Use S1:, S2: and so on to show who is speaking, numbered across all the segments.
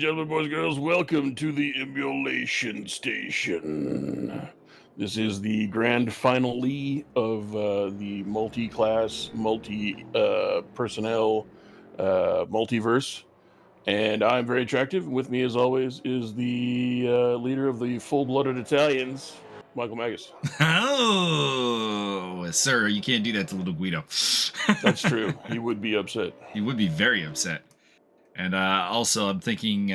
S1: and gentlemen, boys and girls, welcome to the Emulation Station. This is the grand finale of the multi-class, multi-personnel multiverse. And I'm very attractive. With me, as always, is the leader of the full-blooded Italians, Michael Magas.
S2: Oh, sir, you can't do that to little Guido.
S1: That's true. He would be upset.
S2: He would be very upset. And also, I'm thinking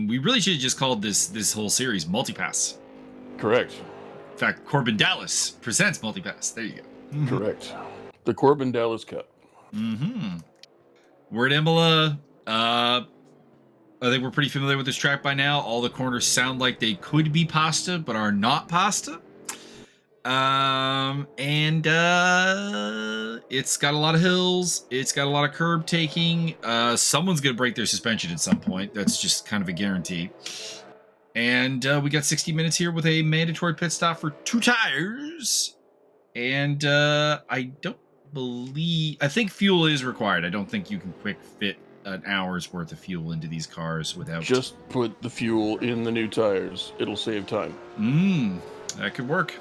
S2: we really should have just called this whole series Multipass.
S1: Correct.
S2: In fact, Corbin Dallas presents Multipass. There you go.
S1: Correct. The Corbin Dallas Cup.
S2: We're at Imola. I think we're pretty familiar with this track by now. All the corners sound like they could be pasta, but are not pasta. It's got a lot of hills. It's got a lot of curb taking. Someone's gonna break their suspension at some point. That's just kind of a guarantee. And we got 60 minutes here with a mandatory pit stop for 2 tires. And I think fuel is required. I don't think you can quick fit an hour's worth of fuel into these cars without.
S1: Just put the fuel in the new tires. It'll save time.
S2: That could work.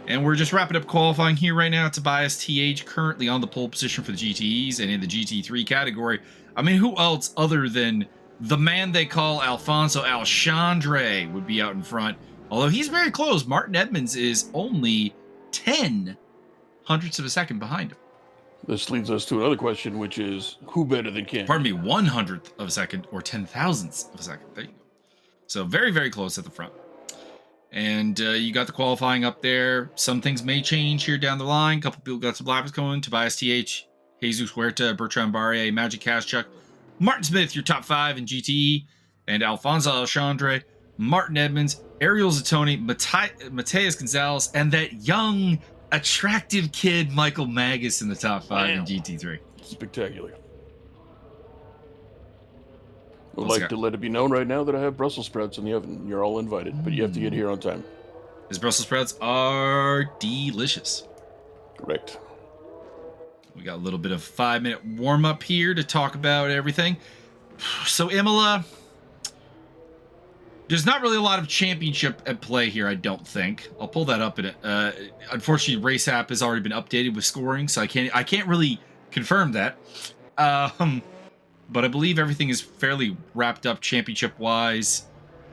S2: And we're just wrapping up qualifying here right now. Tobias TH currently on the pole position for the GTEs and in the GT3 category. I mean, who else other than the man they call Alfonso Alexandre would be out in front? Although he's very close. Martin Edmunds is only 10 hundredths of a second behind him.
S1: This leads us to another question, which is, who better than Ken?
S2: Pardon me, 1/100th of a second or 10,000ths of a second. There you go. So very, very close at the front. And you got the qualifying up there. Some things may change here down the line. A couple people got some laps going. Tobias TH, Jesus Huerta, Bertrand Barrier, Magic Kaschuk, Martin Smith, your top 5 in GTE, and Alfonso Alexandre, Martin Edmunds, Ariel Zatoni, Mateus Gonzalez, and that young, attractive kid, Michael Magas, in the top 5 in GT3.
S1: Spectacular. I would like to let it be known right now that I have Brussels sprouts in the oven. You're all invited, but you have to get here on time.
S2: His Brussels sprouts are delicious.
S1: Correct.
S2: We got a little bit of 5-minute warm-up here to talk about everything. So Imola, there's not really a lot of championship at play here, I don't think. I'll pull that up in it. Unfortunately, Race App has already been updated with scoring, so I can't really confirm that. But I believe everything is fairly wrapped up championship-wise.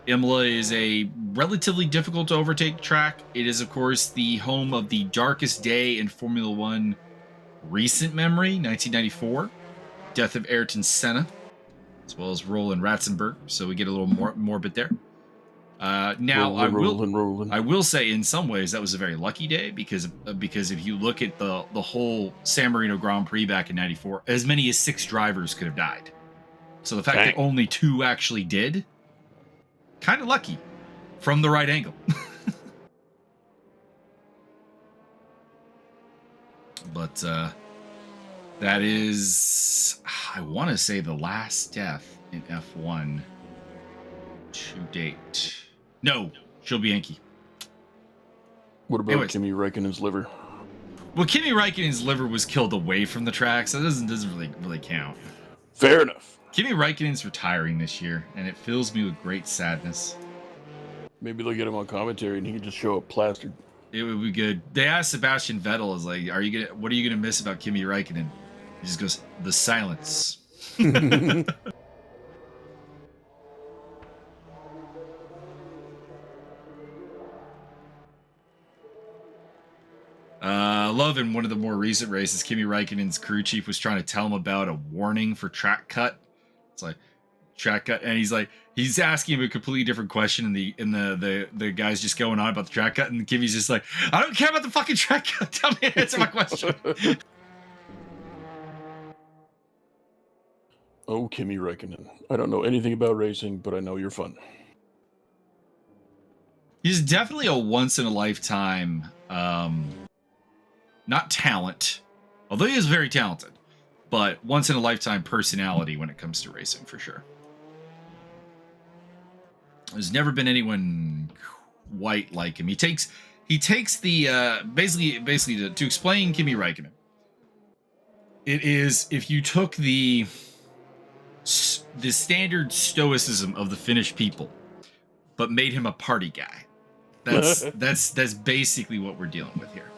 S2: Imola is a relatively difficult to overtake track. It is, of course, the home of the darkest day in Formula One recent memory, 1994. Death of Ayrton Senna, as well as Roland Ratzenberger. So we get a little more morbid there. Now, I will say in some ways that was a very lucky day because if you look at the whole San Marino Grand Prix back in 94, as many as 6 drivers could have died. So the fact that only 2 actually did, kind of lucky from the right angle. But that is, I want to say, the last death in F1 to date. No, she'll be Yankee.
S1: What about Kimi Räikkönen's liver?
S2: Well, Kimi Räikkönen's liver was killed away from the track, so it doesn't really count.
S1: Fair enough.
S2: Kimi Räikkönen's retiring this year, and it fills me with great sadness.
S1: Maybe they'll get him on commentary and he can just show up plastered.
S2: It would be good. They asked Sebastian Vettel, "What are you gonna miss about Kimi Räikkönen?" He just goes, "The silence." I love in one of the more recent races, Kimi Räikkönen's crew chief was trying to tell him about a warning for track cut. It's like track cut, and he's asking him a completely different question, and the guy's just going on about the track cut, and Kimi's just like, "I don't care about the fucking track cut. Tell me, answer my question."
S1: Oh, Kimi Räikkönen. I don't know anything about racing, but I know you're fun.
S2: He's definitely a once-in-a-lifetime, not talent, although he is very talented, but once-in-a-lifetime personality when it comes to racing, for sure. There's never been anyone quite like him. He takes the, basically to explain Kimi Räikkönen, it is if you took the the standard stoicism of the Finnish people, but made him a party guy. That's basically what we're dealing with here.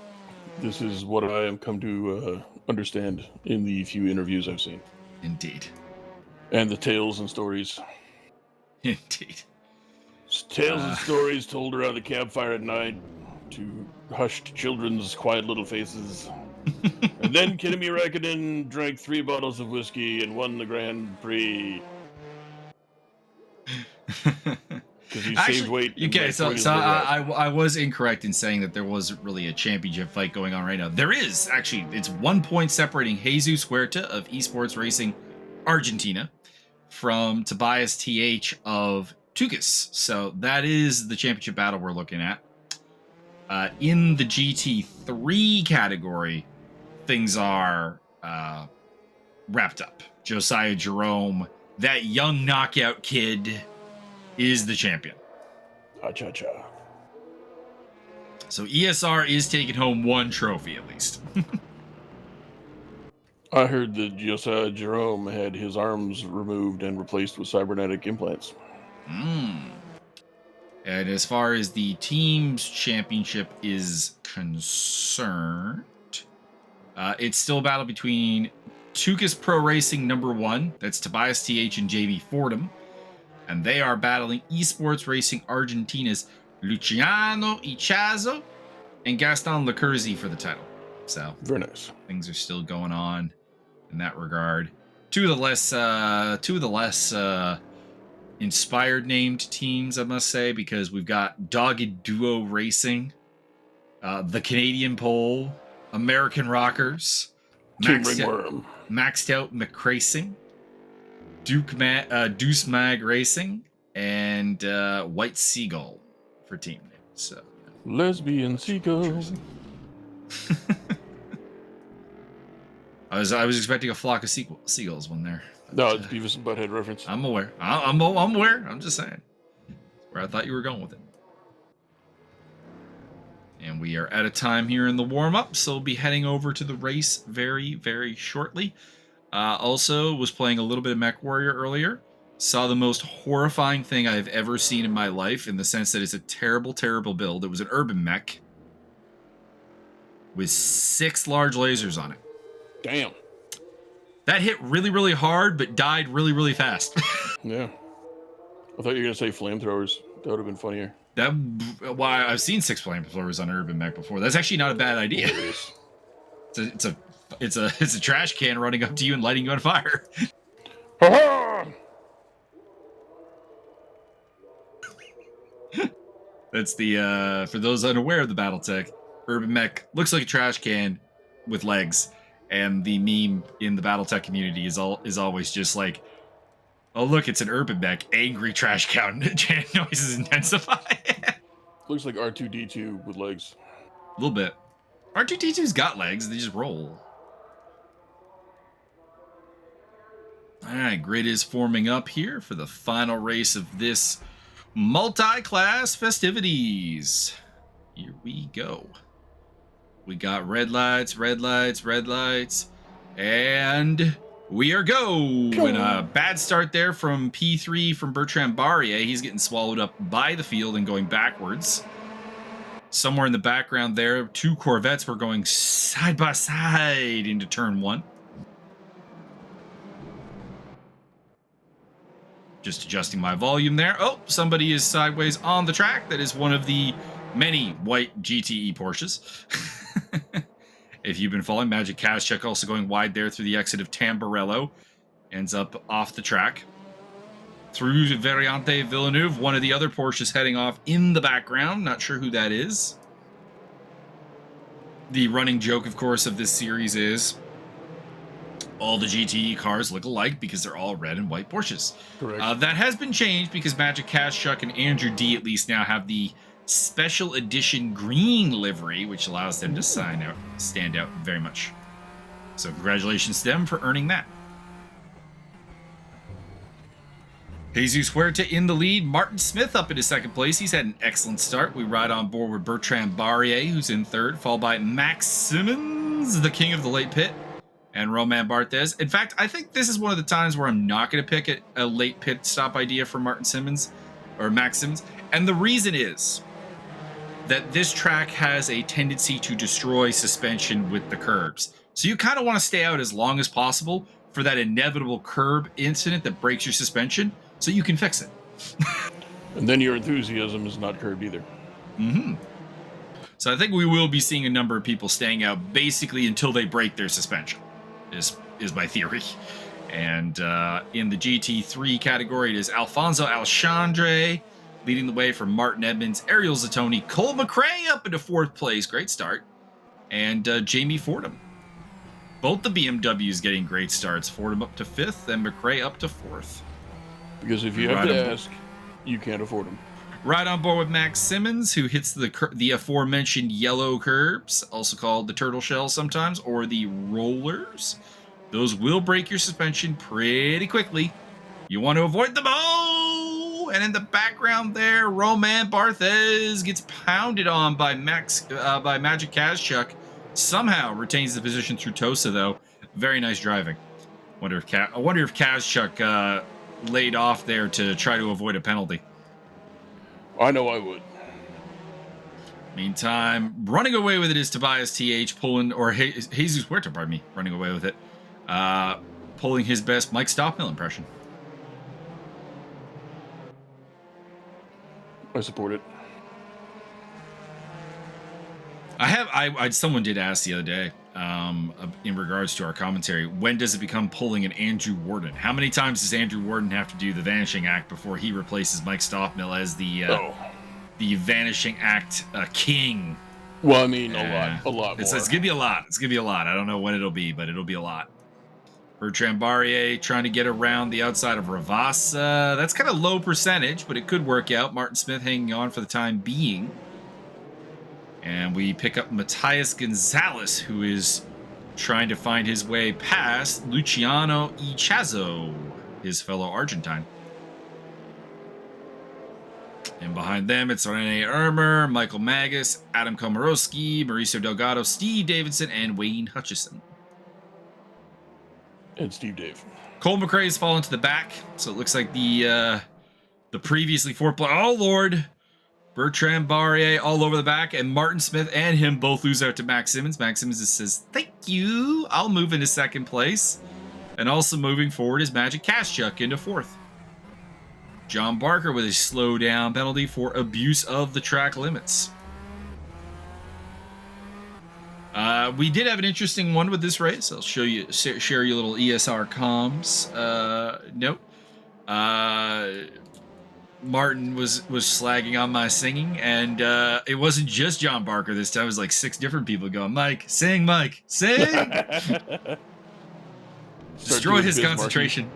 S1: This is what I have come to understand in the few interviews I've seen.
S2: Indeed.
S1: And the tales and stories.
S2: Indeed.
S1: Tales and stories told around the campfire at night to hushed children's quiet little faces. And then Kimi Räikkönen drank 3 bottles of whiskey and won the Grand Prix. Because he saved weight.
S2: Okay, so I was incorrect in saying that there wasn't really a championship fight going on right now. There is, actually. It's 1 point separating Jesus Huerta of Esports Racing Argentina from Tobias TH of TUGAS. So that is the championship battle we're looking at. In the GT3 category, things are wrapped up. Josiah Jerome, that young knockout kid, is the champion.
S1: Cha-cha-cha.
S2: So ESR is taking home 1 trophy at least.
S1: I heard that Josiah Jerome had his arms removed and replaced with cybernetic implants.
S2: And as far as the team's championship is concerned, it's still a battle between TUGAS Pro Racing #1, that's Tobias TH and JB Fordham, and they are battling Esports Racing Argentina's Luciano Ichazo and Gaston Lecurzi for the title. So
S1: very nice.
S2: Things are still going on in that regard. Two of the less inspired named teams, I must say, because we've got Dogged Duo Racing, the Canadian Pole, American Rockers, Maxed Out McRacing, Deuce Mag Racing, and White Seagull for team names. So
S1: lesbian seagull.
S2: I was expecting a flock of seagulls one there.
S1: No, it's Beavis and Butthead reference.
S2: I'm aware. I'm aware. I'm just saying. That's where I thought you were going with it. And we are out of time here in the warm-up, so we'll be heading over to the race very, very shortly. Also, was playing a little bit of MechWarrior earlier. Saw the most horrifying thing I've ever seen in my life, in the sense that it's a terrible, terrible build. It was an urban mech with 6 large lasers on it.
S1: Damn.
S2: That hit really, really hard, but died really, really fast.
S1: Yeah. I thought you were going to say flamethrowers. That would have been funnier.
S2: I've seen 6 flamethrowers on an urban mech before. That's actually not a bad idea. It's a trash can running up to you and lighting you on fire. That's the for those unaware of the BattleTech, urban mech looks like a trash can with legs, and the meme in the BattleTech community is always just like, oh look, it's an urban mech, angry trash can noises intensify.
S1: Looks like R2-D2 with legs.
S2: A little bit. R2-D2's got legs, they just roll. Alright, grid is forming up here for the final race of this multi-class festivities. Here we go. We got red lights, red lights, red lights, and we are go. And a bad start there from P3 from Bertrand Barrier. He's getting swallowed up by the field and going backwards. Somewhere in the background there, 2 Corvettes were going side by side into turn 1. Just adjusting my volume there. Oh, somebody is sideways on the track. That is one of the many white GTE Porsches. If you've been following, Magic Kazchuk also going wide there through the exit of Tamburello. Ends up off the track. Through Variante Villeneuve, one of the other Porsches heading off in the background. Not sure who that is. The running joke, of course, of this series is all the GTE cars look alike because they're all red and white Porsches.
S1: Correct.
S2: That has been changed because Magic Kazchuk and Andrew D at least now have the special edition green livery, which allows them to stand out very much. So congratulations to them for earning that. Jesus Huerta in the lead. Martin Smith up in his 2nd place. He's had an excellent start. We ride on board with Bertrand Barrier, who's in 3rd, followed by Max Simmons, the king of the late pit. and Romain Barthez. In fact, I think this is one of the times where I'm not going to pick a late pit stop idea for Max Simmons. And the reason is that this track has a tendency to destroy suspension with the curbs. So you kind of want to stay out as long as possible for that inevitable curb incident that breaks your suspension so you can fix it.
S1: And then your enthusiasm is not curbed either.
S2: Mm-hmm. So I think we will be seeing a number of people staying out basically until they break their suspension, is my theory. And in the GT3 category, it is Alfonso Alexandre leading the way for Martin Edmunds, Ariel Zatoni, Cole McRae up into 4th place. Great start. And Jamie Fordham. Both the BMWs getting great starts. Fordham up to 5th and McRae up to 4th.
S1: Because if you have to ask, you can't afford them.
S2: Right on board with Max Simmons, who hits the aforementioned yellow curbs, also called the turtle shells sometimes, or the rollers. Those will break your suspension pretty quickly. You want to avoid them all. And in the background there, Romain Barthez gets pounded on by Magic Kazchuk. Somehow retains the position through Tosa, though. Very nice driving. I wonder if Kazchuk laid off there to try to avoid a penalty.
S1: I know I would.
S2: Meantime, running away with it is Tobias TH pulling, or Jesus Huerta, pardon me, running away with it. Pulling his best Mike Stockmill impression.
S1: I support it.
S2: Someone did ask the other day, in regards to our commentary, when does it become pulling an Andrew Warden? How many times does Andrew Warden have to do the Vanishing Act before he replaces Mike Stockmill as the Vanishing Act king?
S1: Well, I mean, a lot more.
S2: It's gonna be a lot. It's gonna be a lot. I don't know when it'll be, but it'll be a lot. Bertrand Barrier trying to get around the outside of Ravassa. That's kind of low percentage, but it could work out. Martin Smith hanging on for the time being. And we pick up Matthias Gonzalez, who is trying to find his way past Luciano Ichazo, his fellow Argentine. And behind them, it's Rene Ermer, Michael Magas, Adam Komorowski, Mauricio Delgado, Steve Davidson, and Wayne Hutchison.
S1: And Steve Dave.
S2: Cole McRae has fallen to the back, so it looks like the previously 4th player. Oh, Lord. Bertrand Barrier all over the back, and Martin Smith and him both lose out to Max Simmons. Max Simmons says, thank you. I'll move into 2nd place. And also moving forward is Magic Kazchuk into 4th. John Barker with a slow down penalty for abuse of the track limits. We did have an interesting one with this race. I'll share you a little ESR comms note. Martin was slagging on my singing, and it wasn't just John Barker this time. It was like 6 different people going, Mike, sing, destroyed his concentration.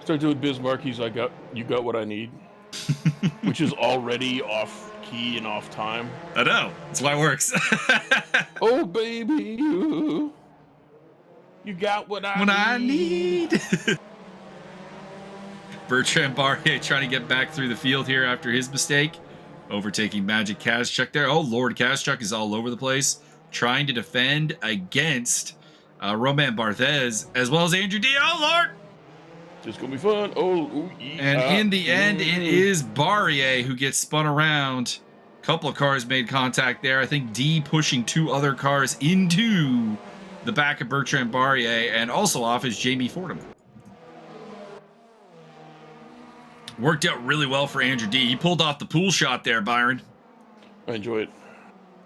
S1: Start doing Biz Marquis, you got what I need, which is already off key and off time.
S2: I know, that's why it works.
S1: Oh baby, you got what I need.
S2: Bertrand Barrier trying to get back through the field here after his mistake. Overtaking Magic Kazchuk there. Oh, Lord, Kazchuk is all over the place. Trying to defend against Romain Barthez, as well as Andrew D. Oh, Lord!
S1: Just gonna be fun.
S2: And in the end, it is Barrier who gets spun around. A couple of cars made contact there. I think D pushing 2 other cars into the back of Bertrand Barrier, and also off is Jamie Fordham. Worked out really well for Andrew D. He pulled off the pool shot there, Byron.
S1: I enjoy it.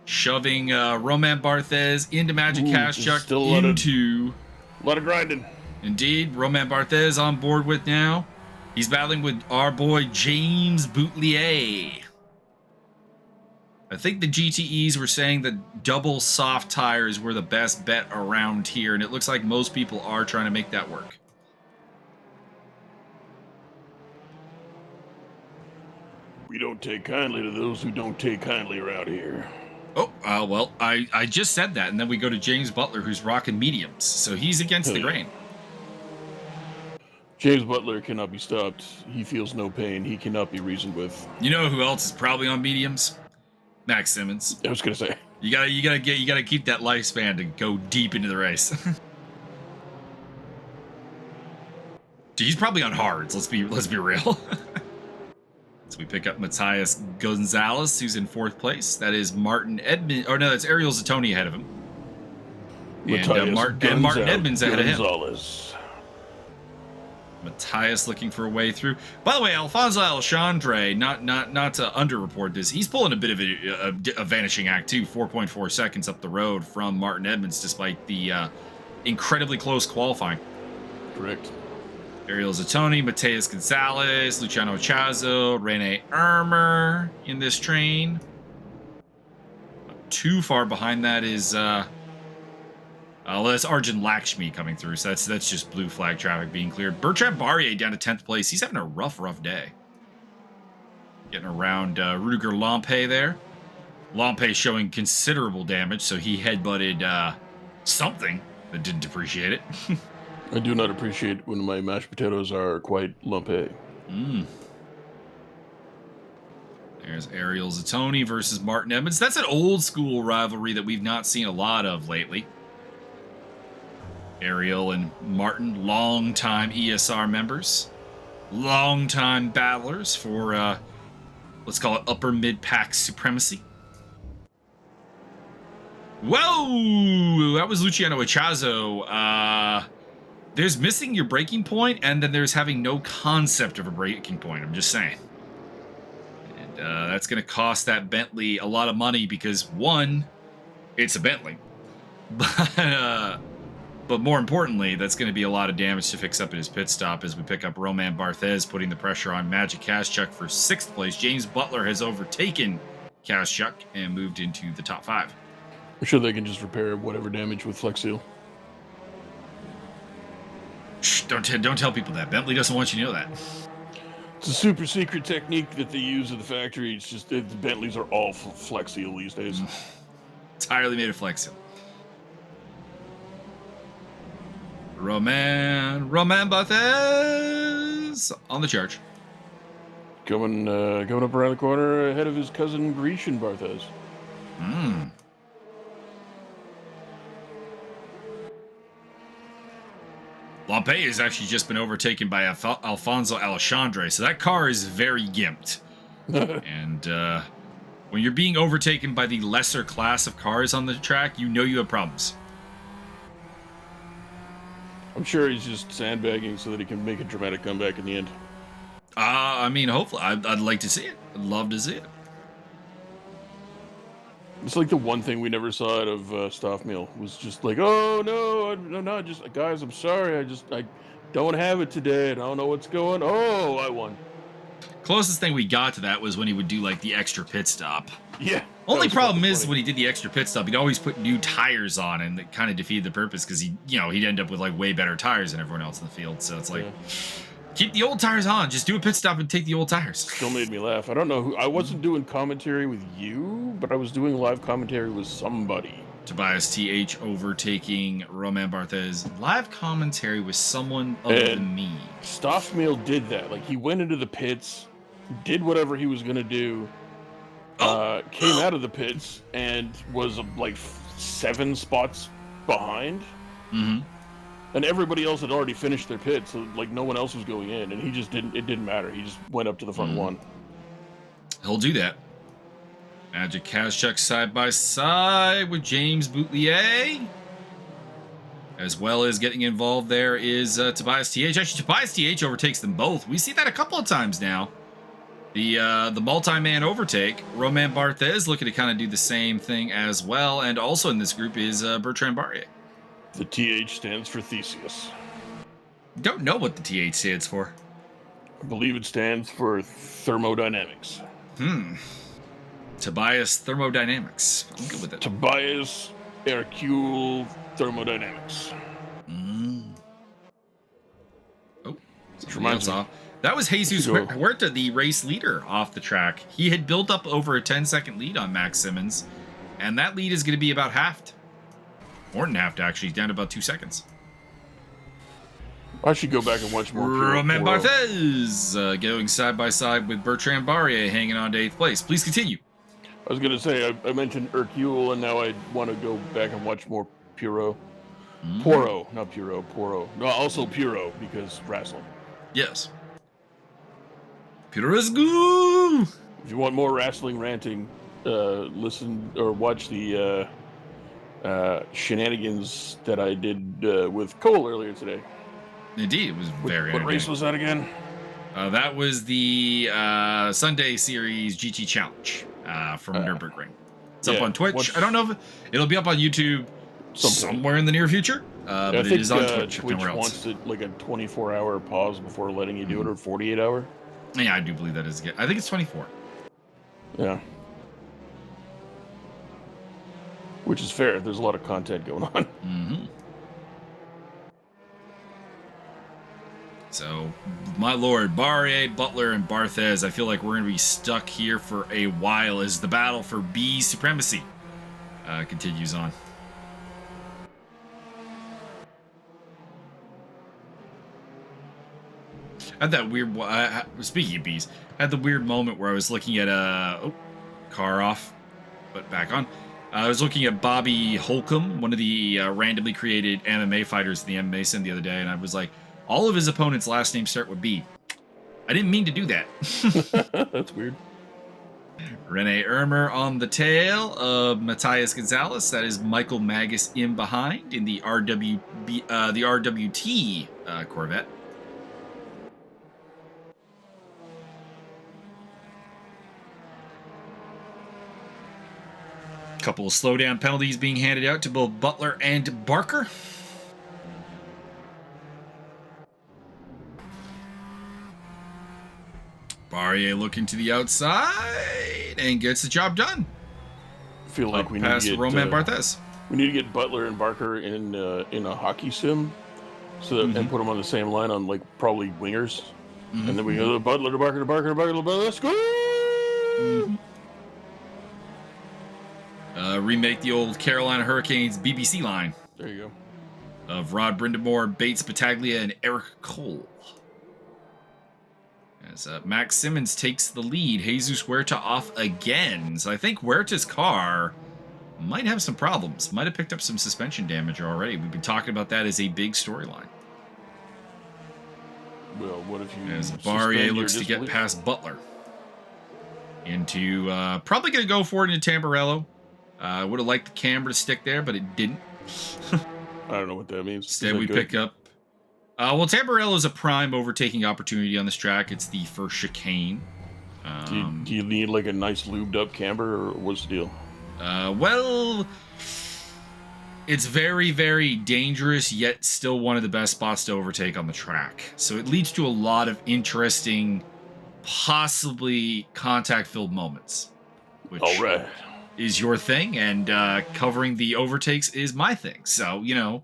S2: Shoving Romain Barthez into Magic Kazchuk into...
S1: A lot of grinding.
S2: Indeed. Romain Barthez on board with now. He's battling with our boy James Boutelier. I think the GTEs were saying that double soft tires were the best bet around here, and it looks like most people are trying to make that work.
S1: We don't take kindly to those who don't take kindly around here.
S2: Oh, well, I just said that, and then we go to James Butler, who's rocking mediums, so he's against the grain.
S1: James Butler cannot be stopped. He feels no pain. He cannot be reasoned with.
S2: You know who else is probably on mediums? Max Simmons.
S1: I was gonna say.
S2: You gotta keep that lifespan to go deep into the race. He's probably on hards. Let's be real. So we pick up Matthias Gonzalez, who's in 4th place. That is Martin Edmunds. Or no, that's Ariel Zatoni ahead of him. And Martin Edmunds ahead of him. Matthias looking for a way through. By the way, Alfonso Alexandre, not to underreport this, he's pulling a bit of a vanishing act too. 4.4 seconds up the road from Martin Edmunds, despite the incredibly close qualifying.
S1: Correct.
S2: Ariel Zatoni, Matheus Gonzalez, Luciano Chazo, Rene Ermer in this train. Not too far behind that is that's Arjun Lakshmi coming through, so that's just blue flag traffic being cleared. Bertrand Barrier down to 10th place. He's having a rough day. Getting around Rudiger Lampe there. Lampe showing considerable damage, so he headbutted something that didn't appreciate it.
S1: I do not appreciate when my mashed potatoes are quite lumpy.
S2: There's Ariel Zatoni versus Martin Edmunds. That's an old school rivalry that we've not seen a lot of lately. Ariel and Martin, longtime ESR members, longtime battlers for, let's call it upper mid-pack supremacy. Whoa! That was Luciano Echazo. There's missing your breaking point, and then there's having no concept of a breaking point. I'm just saying. And that's going to cost that Bentley a lot of money because, one, it's a Bentley. But more importantly, that's going to be a lot of damage to fix up at his pit stop as we pick up Roman Barthez, putting the pressure on Magic Kaschuk for 6th place. James Butler has overtaken Kaschuk and moved into the top 5.
S1: I'm sure they can just repair whatever damage with Flex Seal.
S2: Shh, don't tell people that. Bentley doesn't want you to know that.
S1: It's a super secret technique that they use at the factory. It's just the Bentleys are all Flex Seal these days.
S2: Entirely made of Flex Seal. Roman Barthez on the charge.
S1: Coming up around the corner ahead of his cousin Grecian Barthez.
S2: Lampe has actually just been overtaken by Alfonso Alexandre, so that car is very gimped. And when you're being overtaken by the lesser class of cars on the track, you know you have problems.
S1: I'm sure he's just sandbagging so that he can make a dramatic comeback in the end.
S2: I mean, hopefully. I'd like to see it. I'd love to see it.
S1: It's like the one thing we never saw out of Stoffmeal was just like, oh, no, just, guys, I'm sorry. I don't have it today. I don't know what's going on. Oh, I won.
S2: Closest thing we got to that was when he would do, like, the extra pit stop.
S1: Yeah.
S2: Only problem is when he did the extra pit stop, he'd always put new tires on, and it kind of defeated the purpose because he'd end up with like way better tires than everyone else in the field. So it's like, keep the old tires on. Just do a pit stop and take the old tires.
S1: Still made me laugh. I don't know who. I wasn't doing commentary with you, but I was doing live commentary with somebody.
S2: Tobias TH overtaking Roman Barthez. Live commentary with someone other than me.
S1: Stoffmeal did that. Like he went into the pits, did whatever he was gonna do. Came out of the pits and was like 7 spots behind. And everybody else had already finished their pit, so like no one else was going in, and he just didn't. It didn't matter. He just went up to the front one.
S2: He'll do that. Magic Kaschuk side by side with James Boutelier, as well as getting involved. There is Tobias TH. Actually, Tobias TH overtakes them both. We see that a couple of times now. The multi-man overtake. Roman Barthez looking to kind of do the same thing as well, and also in this group is Bertrand Barrier.
S1: The TH stands for Theseus.
S2: Don't know what the TH stands for.
S1: I believe it stands for thermodynamics.
S2: Tobias Thermodynamics. I'm good with it.
S1: Tobias Hercule Thermodynamics.
S2: Oh,
S1: which reminds me.
S2: That was Jesus Huerta, the race leader off the track. He had built up over a 10-second lead on Max Simmons, and that lead is going to be about halved. More than halved, actually. Down to about 2 seconds.
S1: I should go back and watch more.
S2: Roman Barthez going side by side with Bertrand Barrier, hanging on to 8th place. Please continue.
S1: I was going to say, I mentioned Hercule, and now I want to go back and watch more Puro. Poro, not Puro, Poro. No, also Puro, because wrestling.
S2: Yes. Piresgu!
S1: If you want more wrestling ranting, listen or watch the shenanigans that I did with Cole earlier today.
S2: Indeed, it was very
S1: What race was that again?
S2: that was the Sunday Series GT Challenge from Nürburgring. It's up on Twitch. I don't know if it'll be up on YouTube somewhere in the near future, but it is on Twitch.
S1: Twitch wants it like a 24-hour pause before letting you do it, or 48-hour.
S2: Yeah, I do believe that is good. I think it's 24.
S1: Yeah. Which is fair. There's a lot of content going on.
S2: Mm-hmm. So, my lord, Barrier, Butler, and Barthez, I feel like we're going to be stuck here for a while as the battle for B supremacy continues on. I had that weird, speaking of bees, I had the weird moment where I was looking at, car off, but back on. I was looking at Bobby Holcomb, one of the randomly created MMA fighters in the MMA scene the other day, and I was like, all of his opponents' last names start with B. I didn't mean to do that.
S1: That's weird.
S2: Rene Ermer on the tail of Matthias Gonzalez. That is Michael Magas in behind in the RWT Corvette. Couple of slowdown penalties being handed out to both Butler and Barker. Barrier looking to the outside and gets the job done.
S1: I feel like we need to get
S2: Roman Barthez.
S1: We need to get Butler and Barker in a hockey sim, so that, and put them on the same line on like probably wingers, and then we go Butler to Barker to Barker to Barker to Butler. Let's go!
S2: Remake the old Carolina Hurricanes BBC line.
S1: There you
S2: go. Of Rod Brindamore, Bates Battaglia, and Eric Cole. As Max Simmons takes the lead, Jesus Huerta off again. So I think Huerta's car might have some problems. Might have picked up some suspension damage already. We've been talking about that as a big storyline.
S1: Well, what if you...
S2: As Barrier looks to get past Butler. Into... probably going to go for it into Tamburello. Would have liked the camber to stick there, but it didn't.
S1: I don't know what that means.
S2: Instead, we pick up... well, Tamburello is a prime overtaking opportunity on this track. It's the first chicane.
S1: Do you need like a nice lubed up camber, or what's the deal?
S2: Well, it's very, very dangerous, yet still one of the best spots to overtake on the track. So it leads to a lot of interesting, possibly contact-filled moments. Which
S1: all right.
S2: Is your thing, and covering the overtakes is my thing. So, you know,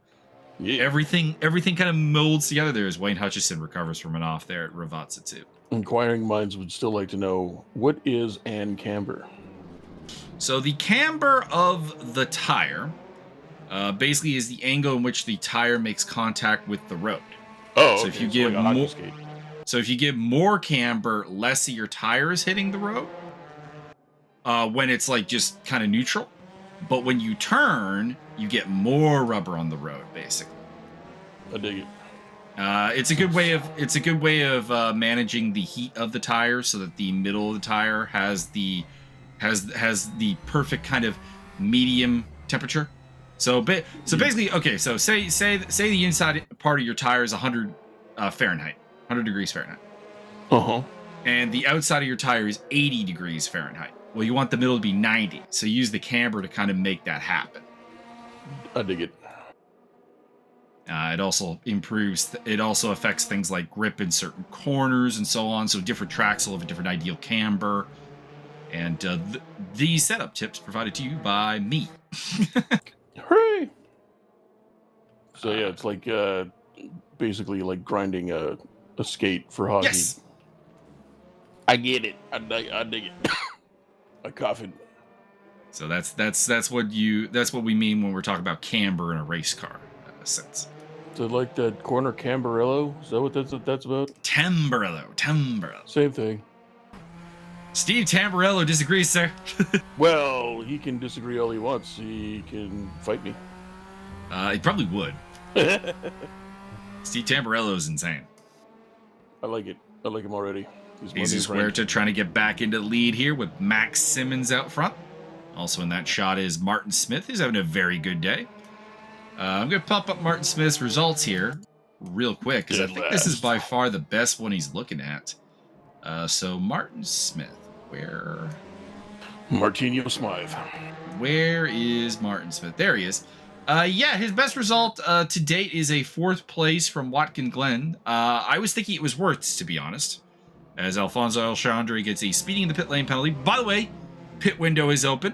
S2: yeah. Everything kind of molds together there as Wayne Hutchison recovers from an off there at Ravazza too.
S1: Inquiring minds would still like to know, what is an camber?
S2: So the camber of the tire basically is the angle in which the tire makes contact with the road.
S1: Oh,
S2: so
S1: okay.
S2: If you give
S1: like
S2: more, so if you give more camber, less of your tire is hitting the road. When it's like just kind of neutral, but when you turn, you get more rubber on the road, basically.
S1: I dig it.
S2: It's a good way of managing the heat of the tire, so that the middle of the tire has the perfect kind of medium temperature. So basically, okay. So say the inside part of your tire is 100 Fahrenheit, 100 degrees Fahrenheit. And the outside of your tire is 80 degrees Fahrenheit. Well, you want the middle to be 90, so use the camber to kind of make that happen.
S1: I dig it.
S2: It also affects things like grip in certain corners and so on. So different tracks will have a different ideal camber. And these setup tips provided to you by me.
S1: Hooray! So yeah, it's like basically like grinding a skate for hockey.
S2: Yes.
S1: I get it. I dig it. I cough it.
S2: So that's what we mean when we're talking about camber in a race car sense.
S1: So like that corner camberello? Is that what that's about?
S2: Tamburello.
S1: Same thing.
S2: Steve Tamburello disagrees, sir.
S1: Well, he can disagree all he wants. He can fight me.
S2: He probably would. Steve Tamburello is insane.
S1: like it. I like him already. He's my new
S2: Jesus
S1: friend.
S2: Huerta trying to get back into the lead here with Max Simmons out front. Also in that shot is Martin Smith, who's having a very good day. I'm going to pump up Martin Smith's results here real quick, because I think this is by far the best one he's looking at. So Martin Smith, where...
S1: Martinho Smythe.
S2: Where is Martin Smith? There he is. Yeah, his best result to date is a 4th place from Watkin Glen. I was thinking it was Wirtz, to be honest, as Alfonso Alexandre gets a speeding in the pit lane penalty. By the way, pit window is open,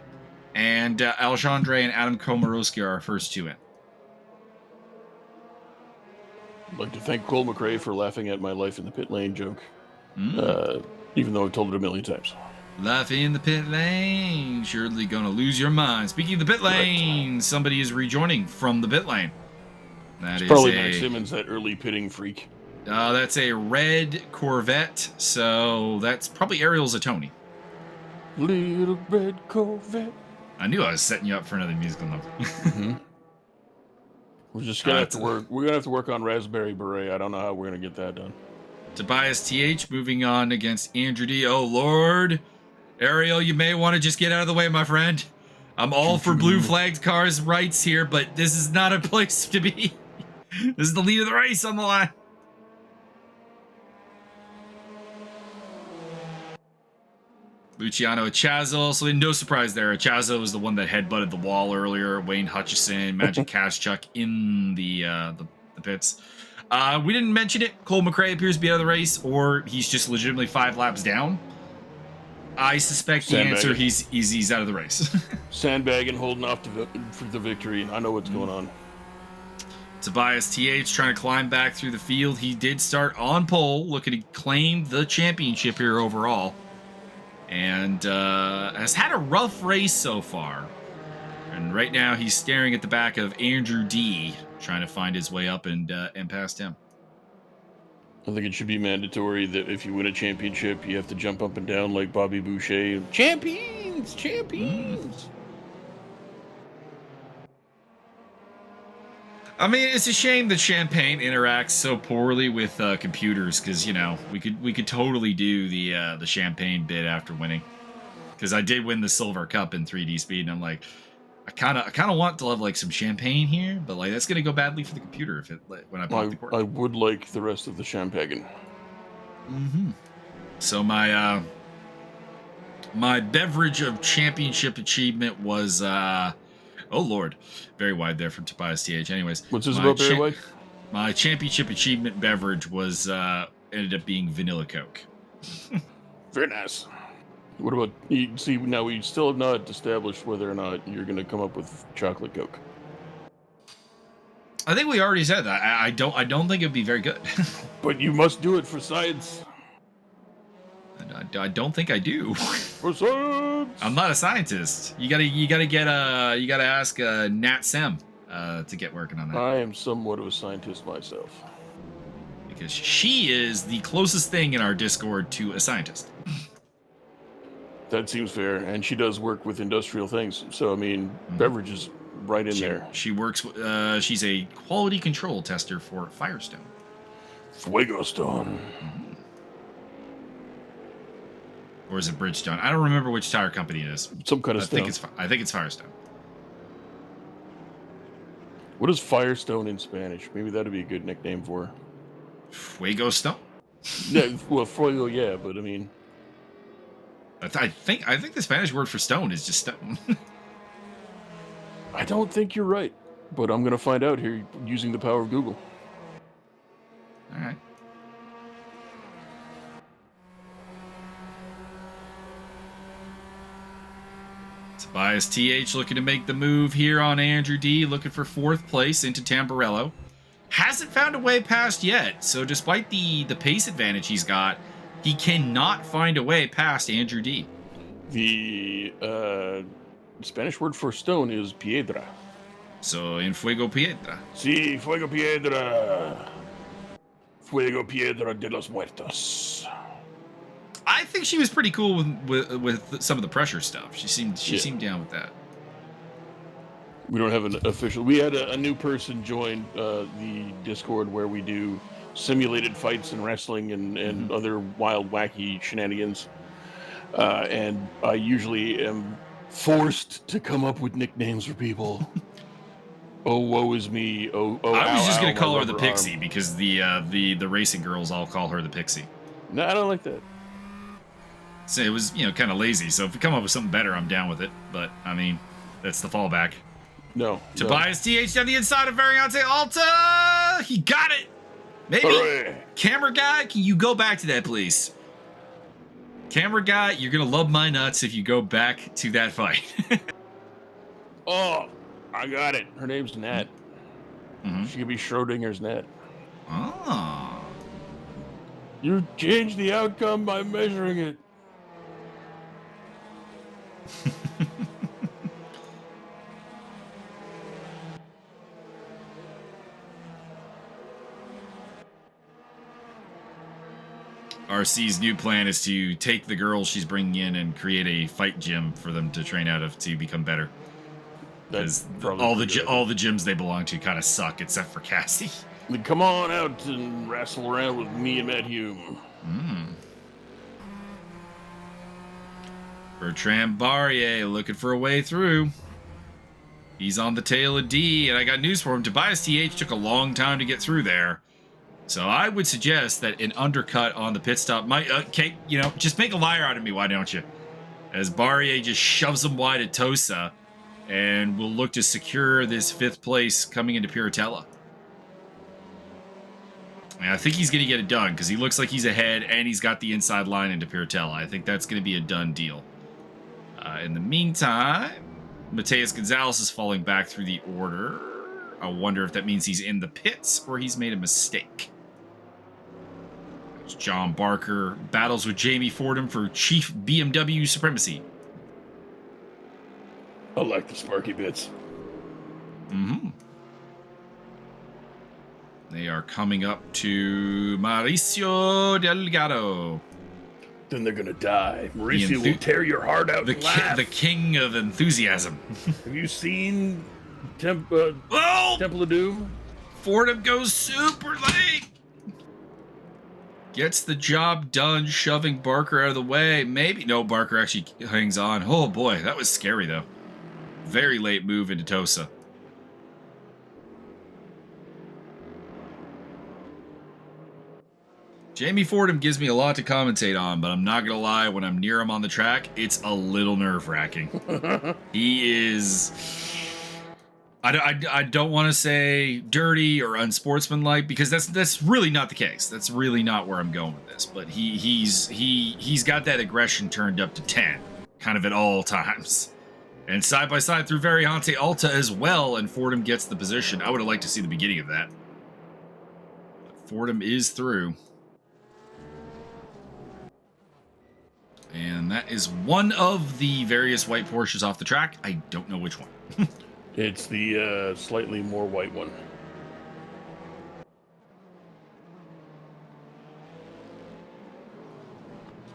S2: and Alexandre and Adam Komorowski are our first 2 in.
S1: I'd like to thank Cole McRae for laughing at my life in the pit lane joke, even though I've told it a million times.
S2: Life in the pit lane, surely gonna lose your mind. Speaking of the pit lane, somebody is rejoining from the pit lane. That is
S1: probably Max Simmons, that early pitting freak.
S2: That's a red Corvette, so that's probably Ariel Zatoni.
S1: Little red Corvette.
S2: I knew I was setting you up for another musical number.
S1: We're just gonna have to work. We're gonna have to work on Raspberry Beret. I don't know how we're gonna get that done.
S2: Tobias TH moving on against Andrew D. Oh Lord, Ariel, you may want to just get out of the way, my friend. I'm all for blue flagged cars' rights here, but this is not a place to be. This is the lead of the race on the line. Luciano Chazo, so no surprise there. Chazo was the one that headbutted the wall earlier. Wayne Hutchison, Magic Kashchuk in the pits. We didn't mention it. Cole McRae appears to be out of the race, or he's just legitimately 5 laps down. I suspect the answer he's out of the race.
S1: Sandbagging, holding off for the victory. I know what's going on.
S2: Tobias TH trying to climb back through the field. He did start on pole, looking to claim the championship here overall. And has had a rough race so far. And right now he's staring at the back of Andrew D, trying to find his way up and past him.
S1: I think it should be mandatory that if you win a championship, you have to jump up and down like Bobby Boucher. Champions! Champions!
S2: I mean, it's a shame that Champagne interacts so poorly with computers, because, you know, we could totally do the Champagne bit after winning. Because I did win the Silver Cup in 3D Speed, and I'm like, I kind of want to have like some champagne here, but like that's gonna go badly for the computer if when I pop the cork.
S1: I would like the rest of the champagne.
S2: So my my beverage of championship achievement was oh Lord, very wide there from Tobias TH. Anyways,
S1: What's this about very wide?
S2: My championship achievement beverage was ended up being vanilla Coke.
S1: Very nice. What about, see, now we still have not established whether or not you're going to come up with chocolate Coke.
S2: I think we already said that. I don't think it'd be very good.
S1: But you must do it for science.
S2: I don't think I do.
S1: For science.
S2: I'm not a scientist. You gotta ask Nat Sem to get working on that.
S1: I am somewhat of a scientist myself.
S2: Because she is the closest thing in our Discord to a scientist.
S1: That seems fair, and she does work with industrial things. So I mean, beverages right in there.
S2: She works. She's a quality control tester for Firestone.
S1: Fuego Stone.
S2: Or is it Bridgestone? I don't remember which tire company it is.
S1: Some kind of stone.
S2: I think it's Firestone.
S1: What is Firestone in Spanish? Maybe that'd be a good nickname for her.
S2: Fuego Stone.
S1: Yeah, well, fuego, yeah, but I mean.
S2: I think the Spanish word for stone is just stone.
S1: I don't think you're right, but I'm gonna find out here using the power of Google.
S2: All right. Tobias TH looking to make the move here on Andrew D, looking for 4th place into Tamburello. Hasn't found a way past yet, so despite the pace advantage he's got, he cannot find a way past Andrew D.
S1: The Spanish word for stone is piedra.
S2: So, en fuego piedra.
S1: Sí, fuego piedra. Fuego piedra de los muertos.
S2: I think she was pretty cool with some of the pressure stuff. She seemed down with that.
S1: We don't have an official. We had a new person join the Discord where we do simulated fights and wrestling and other wild, wacky shenanigans. And I usually am forced to come up with nicknames for people. Oh, woe is me. Oh,
S2: I was just gonna call her the
S1: rubber
S2: Pixie
S1: arm.
S2: because the racing girls all call her the Pixie.
S1: No, I don't like that.
S2: So it was, kind of lazy. So if we come up with something better, I'm down with it. But I mean, that's the fallback.
S1: No.
S2: Tobias TH down the inside of Variante Alta. He got it. Maybe.
S1: Hooray.
S2: Camera guy, can you go back to that, please? Camera guy, you're gonna love my nuts if you go back to that fight.
S1: Oh, I got it. Her name's Nat. She could be Schrodinger's Nat.
S2: Oh.
S1: You changed the outcome by measuring it.
S2: RC's new plan is to take the girls she's bringing in and create a fight gym for them to train out of to become better. Because all the gyms they belong to kind of suck, except for Cassie.
S1: Then come on out and wrestle around with me and Matt Hume.
S2: Bertrand Barrier looking for a way through. He's on the tail of D, and I got news for him. Tobias TH took a long time to get through there. So I would suggest that an undercut on the pit stop might, just make a liar out of me, why don't you? As Barrier just shoves him wide at Tosa, and we'll look to secure this 5th place coming into Piratella. And I think he's going to get it done, because he looks like he's ahead, and he's got the inside line into Piratella. I think that's going to be a done deal. In the meantime, Mateus Gonzalez is falling back through the order. I wonder if that means he's in the pits, or he's made a mistake. John Barker battles with Jamie Fordham for Chief BMW Supremacy.
S1: I like the sparky bits.
S2: They are coming up to Mauricio Delgado.
S1: Then they're gonna die. Mauricio will tear your heart out.
S2: The king of enthusiasm.
S1: Have you seen Temple of Doom?
S2: Fordham goes super late. Gets the job done, shoving Barker out of the way. Maybe. No, Barker actually hangs on. Oh, boy. That was scary, though. Very late move into Tosa. Jamie Fordham gives me a lot to commentate on, but I'm not going to lie, when I'm near him on the track, it's a little nerve-wracking. He is... I don't want to say dirty or unsportsmanlike, because that's really not the case. That's really not where I'm going with this. But he's got that aggression turned up to 10, kind of at all times. And side by side through Variante Alta as well, and Fordham gets the position. I would have liked to see the beginning of that. Fordham is through. And that is one of the various white Porsches off the track. I don't know which one.
S1: It's the slightly more white one.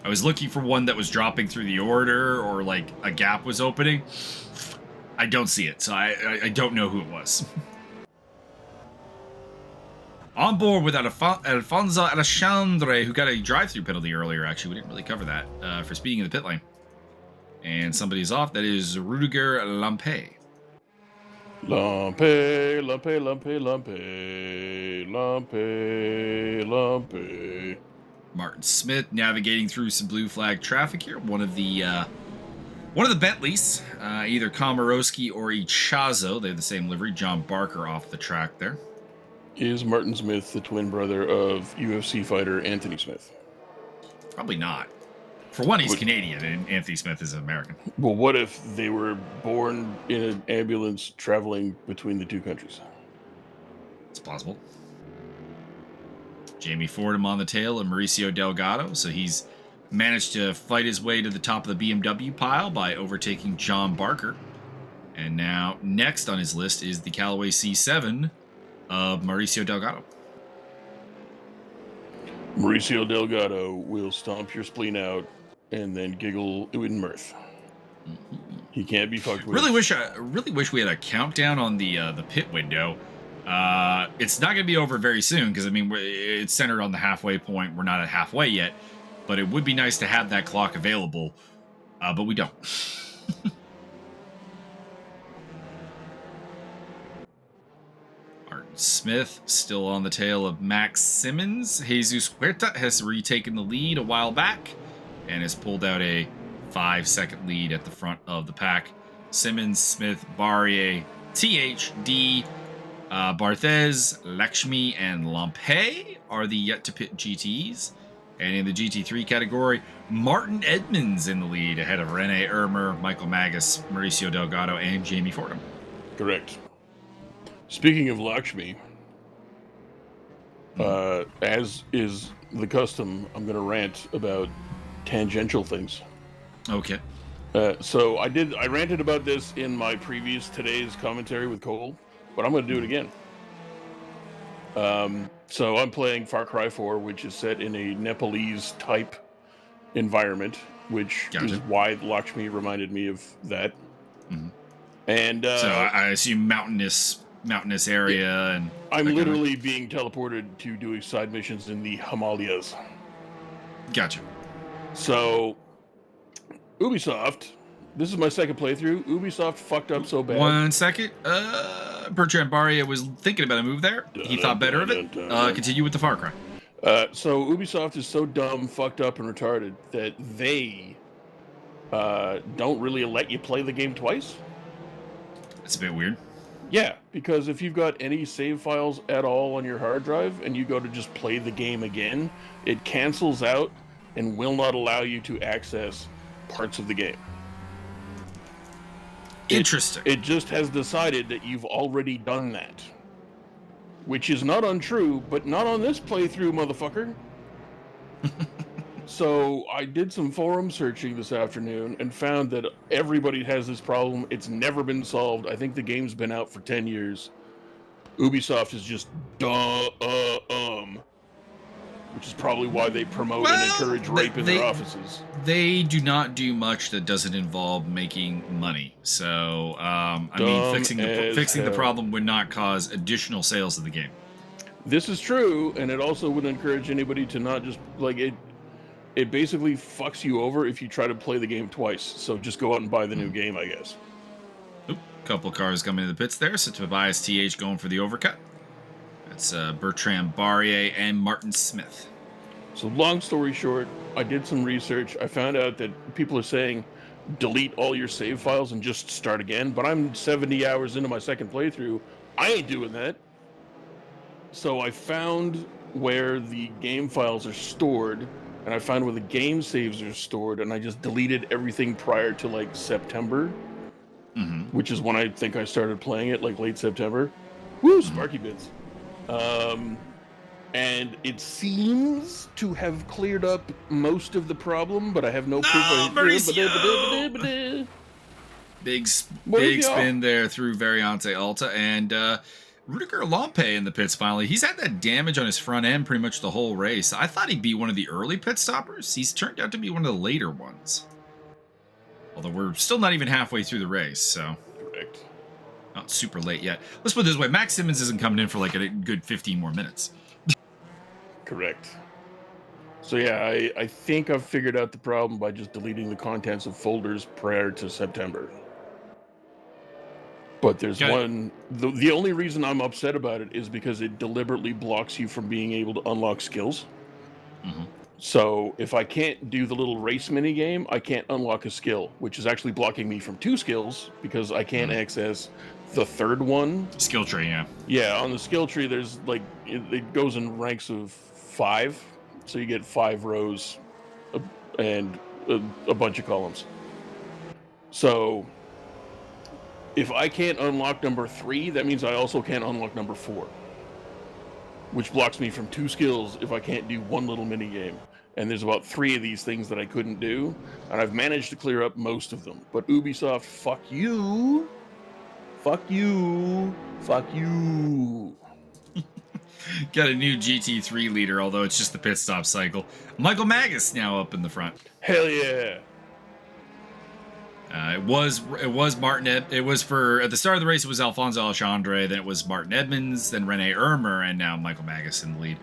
S2: I was looking for one that was dropping through the order or like a gap was opening. I don't see it, so I don't know who it was. On board with Alfonso Alexandre, who got a drive-through penalty earlier, actually. We didn't really cover that, for speeding in the pit lane. And somebody's off. That is Rudiger Lampe.
S1: Lampe, Lampe, Lampe, Lampe, Lampe, Lampe.
S2: Martin Smith navigating through some blue flag traffic here. One of the Bentleys, either Komorowski or Ichazo. They have the same livery. John Barker off the track there.
S1: Is Martin Smith the twin brother of UFC fighter Anthony Smith?
S2: Probably not. For one, he's Canadian, and Anthony Smith is American.
S1: Well, what if they were born in an ambulance traveling between the two countries?
S2: It's possible. Jamie Fordham on the tail of Mauricio Delgado, so he's managed to fight his way to the top of the BMW pile by overtaking John Barker. And now, next on his list is the Callaway C7 of Mauricio Delgado.
S1: Mauricio Delgado will stomp your spleen out and then giggle in mirth. He can't be fucked with.
S2: Really wish we had a countdown on the pit window. It's not going to be over very soon because, I mean, it's centered on the halfway point. We're not at halfway yet, but it would be nice to have that clock available, but we don't. Martin Smith still on the tail of Max Simmons. Jesus Huerta has retaken the lead a while back and has pulled out a 5-second lead at the front of the pack. Simmons, Smith, Barrier, THD, Barthez, Lakshmi, and Lampe are the yet-to-pit GTs. And in the GT3 category, Martin Edmunds in the lead ahead of Rene Ermer, Michael Magas, Mauricio Delgado, and Jamie Fordham.
S1: Correct. Speaking of Lakshmi, as is the custom, I'm going to rant about tangential things.
S2: Okay.
S1: So I ranted about this in my previous today's commentary with Cole, but I'm going to do it again. So I'm playing Far Cry 4, which is set in a Nepalese type environment, which is why Lakshmi reminded me of that. Mm-hmm. And
S2: so I assume mountainous area, and
S1: I'm literally being teleported to doing side missions in the Himalayas.
S2: Gotcha.
S1: So Ubisoft, this is my second playthrough. Ubisoft fucked up so bad.
S2: 1 second. Bertrand Barrier was thinking about a move there. He thought better of it. Continue with the Far Cry.
S1: So Ubisoft is so dumb, fucked up, and retarded that they don't really let you play the game twice.
S2: That's a bit weird.
S1: Yeah, because if you've got any save files at all on your hard drive and you go to just play the game again, it cancels out and will not allow you to access parts of the game.
S2: Interesting.
S1: It just has decided that you've already done that. Which is not untrue, but not on this playthrough, motherfucker. So I did some forum searching this afternoon and found that everybody has this problem. It's never been solved. I think the game's been out for 10 years. Ubisoft is just which is probably why they promote and encourage rape in their offices.
S2: They do not do much that doesn't involve making money. So, I mean, fixing the problem would not cause additional sales of the game.
S1: This is true, and it also would encourage anybody to not just, like, it basically fucks you over if you try to play the game twice. So just go out and buy the new game, I guess.
S2: Oop, couple cars coming into the pits there. So Tobias TH going for the overcut. That's Bertrand Barrier and Martin Smith.
S1: So long story short, I did some research. I found out that people are saying delete all your save files and just start again. But I'm 70 hours into my second playthrough. I ain't doing that. So I found where the game files are stored. And I found where the game saves are stored, and I just deleted everything prior to, like, September, which is when I think I started playing it, like, late September. Woo, Sparky Bits. And it seems to have cleared up most of the problem, but I have no proof.
S2: Big spin there through Variante Alta, and Rudiger Lampe in the pits finally. He's had that damage on his front end pretty much the whole race. I thought he'd be one of the early pit stoppers. He's turned out to be one of the later ones. Although we're still not even halfway through the race, so.
S1: Correct.
S2: Not super late yet. Let's put it this way. Max Simmons isn't coming in for like a good 15 more minutes.
S1: Correct. So yeah, I think I've figured out the problem by just deleting the contents of folders prior to September. But there's one. The only reason I'm upset about it is because it deliberately blocks you from being able to unlock skills. So if I can't do the little race mini game, I can't unlock a skill, which is actually blocking me from 2 skills because I can't access the third one.
S2: Skill tree, yeah.
S1: Yeah, on the skill tree, there's like it goes in ranks of 5, so you get 5 rows and a bunch of columns. So if I can't unlock number 3, that means I also can't unlock number 4, which blocks me from 2 skills if I can't do one little mini game. And there's about 3 of these things that I couldn't do, and I've managed to clear up most of them. But Ubisoft, fuck you. Fuck you. Fuck you.
S2: Got a new GT3 leader, although it's just the pit stop cycle. Michael Magas now up in the front.
S1: Hell yeah.
S2: It was Martin. It was for at the start of the race. It was Alfonso Alexandre. Then it was Martin Edmunds. Then Rene Ermer, and now Michael Magas in the lead.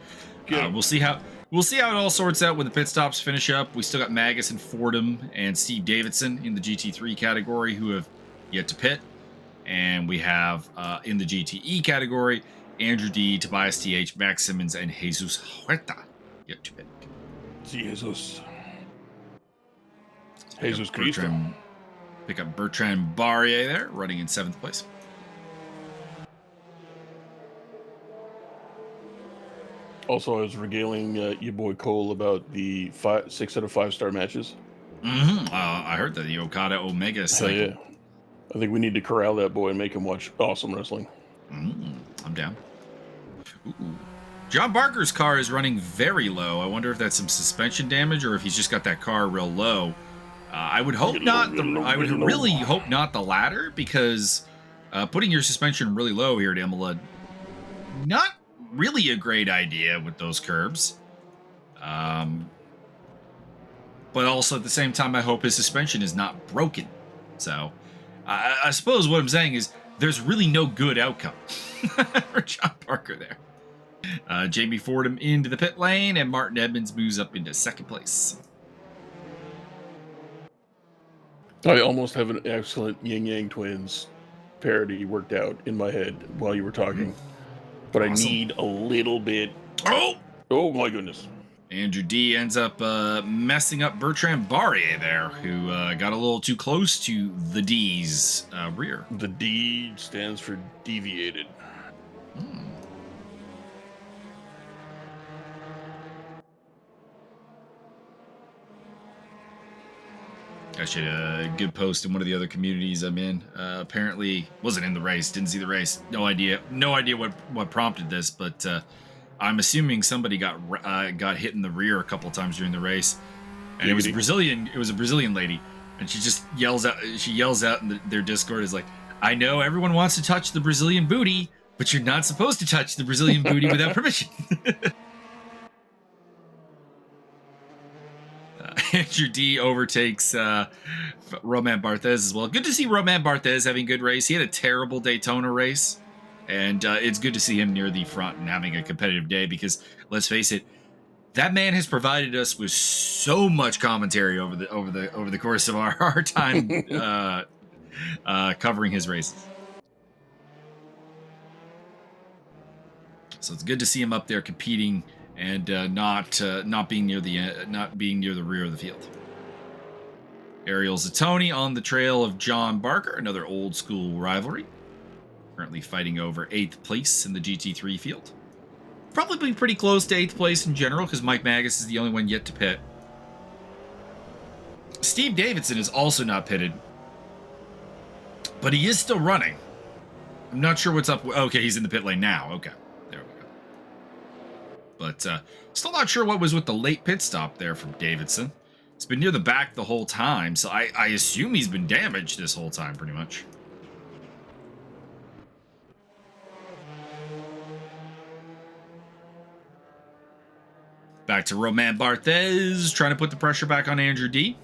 S2: We'll see how it all sorts out when the pit stops finish up. We still got Magas and Fordham and Steve Davidson in the GT3 category who have yet to pit, and we have in the GTE category Andrew D, Tobias TH, Max Simmons, and Jesus Huerta yet to pit.
S1: Jesus Cristo.
S2: Pick up Bertrand Barrier there, running in 7th place.
S1: Also, I was regaling your boy Cole about the 6 out of 5 star matches.
S2: I heard that the Okada Omega cycle.
S1: Yeah. I think we need to corral that boy and make him watch awesome wrestling.
S2: I'm down. Ooh. John Barker's car is running very low. I wonder if that's some suspension damage or if he's just got that car real low. I would hope not. I would really hope not the latter, because putting your suspension really low here at Imola, not really a great idea with those curbs. But also at the same time, I hope his suspension is not broken. So I suppose what I'm saying is there's really no good outcome for John Barker there. Jamie Fordham into the pit lane, and Martin Edmunds moves up into 2nd place.
S1: I almost have an excellent Yin Yang Twins parody worked out in my head while you were talking. But awesome. I need a little bit. Oh my goodness.
S2: Andrew D ends up messing up Bertrand Barrier there, who got a little too close to the D's rear.
S1: The D stands for deviated.
S2: Actually, a good post in one of the other communities I'm in. Apparently, wasn't in the race, didn't see the race. No idea what prompted this, but I'm assuming somebody got hit in the rear a couple times during the race, and it was a Brazilian lady, and she just yells out. She yells out in their Discord is like, "I know everyone wants to touch the Brazilian booty, but you're not supposed to touch the Brazilian booty without permission." Andrew D overtakes Romain Barthez as well. Good to see Romain Barthez having a good race. He had a terrible Daytona race, and it's good to see him near the front and having a competitive day, because let's face it, that man has provided us with so much commentary over the course of our time covering his races. So it's good to see him up there competing and not being near the rear of the field. Ariel Zatoni on the trail of John Barker, another old school rivalry. Currently fighting over 8th place in the GT3 field. Probably pretty close to 8th place in general, because Mike Magas is the only one yet to pit. Steve Davidson is also not pitted, but he is still running. I'm not sure what's up. Okay, he's in the pit lane now. Okay. But still not sure what was with the late pit stop there from Davidson. It's been near the back the whole time, so I assume he's been damaged this whole time, pretty much. Back to Romain Barthez, trying to put the pressure back on Andrew D.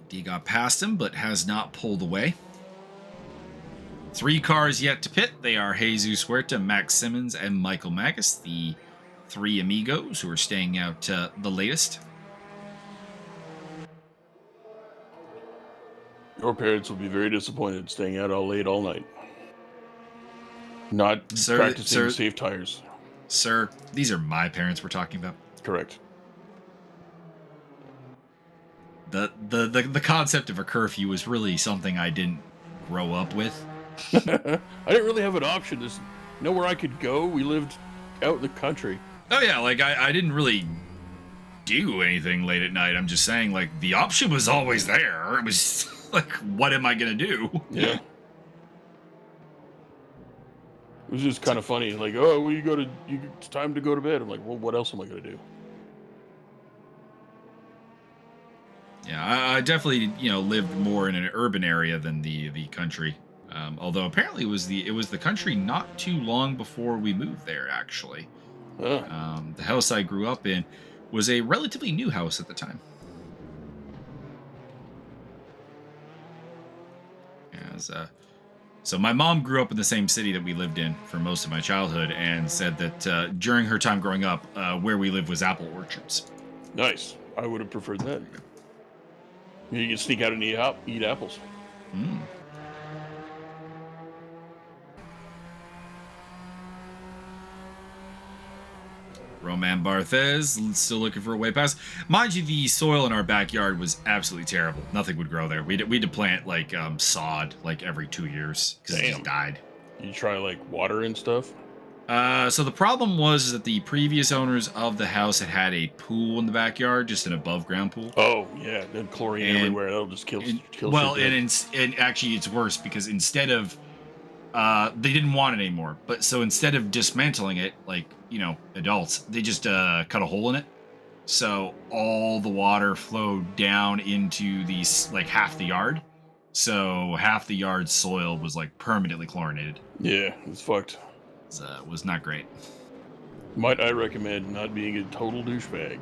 S2: D got past him, but has not pulled away. 3 cars yet to pit. They are Jesus Huerta, Max Simmons, and Michael Magas, the 3 amigos who are staying out the latest.
S1: Your parents will be very disappointed staying out all late all night. Not practicing safe tires.
S2: Sir, these are my parents we're talking about.
S1: Correct.
S2: The concept of a curfew was really something I didn't grow up with.
S1: I didn't really have an option. There's nowhere I could go. We lived out in the country.
S2: Oh yeah, like I didn't really do anything late at night. I'm just saying, like, the option was always there. It was like, what am I gonna do?
S1: Yeah. It was just kind of funny. Like, oh, well, it's time to go to bed. I'm like, well, what else am I gonna do?
S2: Yeah, I definitely, lived more in an urban area than the country. Although apparently it was the country not too long before we moved there, actually. The house I grew up in was a relatively new house at the time. So my mom grew up in the same city that we lived in for most of my childhood, and said that during her time growing up, where we lived was apple orchards.
S1: Nice. I would have preferred that. You can sneak out and eat apples.
S2: Mm. Roman Barthez still looking for a way past. Mind you, the soil in our backyard was absolutely terrible. Nothing would grow there. We had to plant like sod like every 2 years because it just died.
S1: You try like water and stuff?
S2: So the problem was that the previous owners of the house had a pool in the backyard, just an above ground pool.
S1: Oh yeah, then chlorine everywhere. That'll just kill.
S2: Well, and actually it's worse because instead of they didn't want it anymore. But so instead of dismantling it, like, you know, adults, they just cut a hole in it. So all the water flowed down into these, like, half the yard. So half the yard's soil was like permanently chlorinated.
S1: Yeah, it's fucked.
S2: It was not great.
S1: Might I recommend not being a total douchebag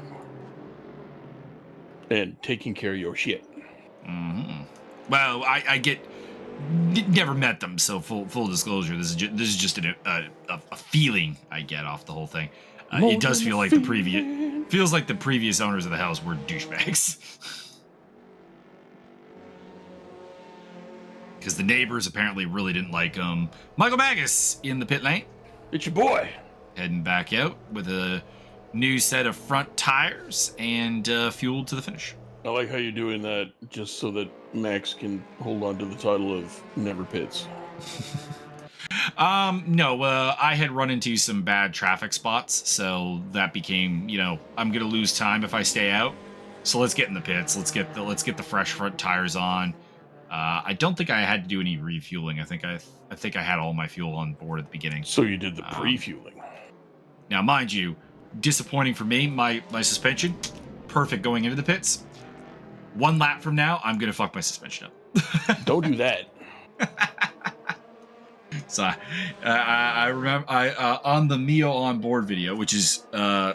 S1: and taking care of your shit.
S2: Mm-hmm. Well, I get. Never met them, so full disclosure. This is just a feeling I get off the whole thing. It does feel like the previous owners of the house were douchebags. Because the neighbors apparently really didn't like Michael Magas in the pit lane.
S1: It's your boy.
S2: Heading back out with a new set of front tires and fueled to the finish.
S1: I like how you're doing that just so that Max can hold on to the title of Never Pits.
S2: No, I had run into some bad traffic spots, so that became, you know, I'm gonna lose time if I stay out. So let's get in the pits. Let's get the fresh front tires on. I don't think I had to do any refueling. I think I had all my fuel on board at the beginning.
S1: So you did the pre-fueling.
S2: Now, mind you, disappointing for me. My suspension, perfect going into the pits. 1 lap from now, I'm gonna fuck my suspension up.
S1: Don't do that.
S2: So I remember on the Mio on board video, which is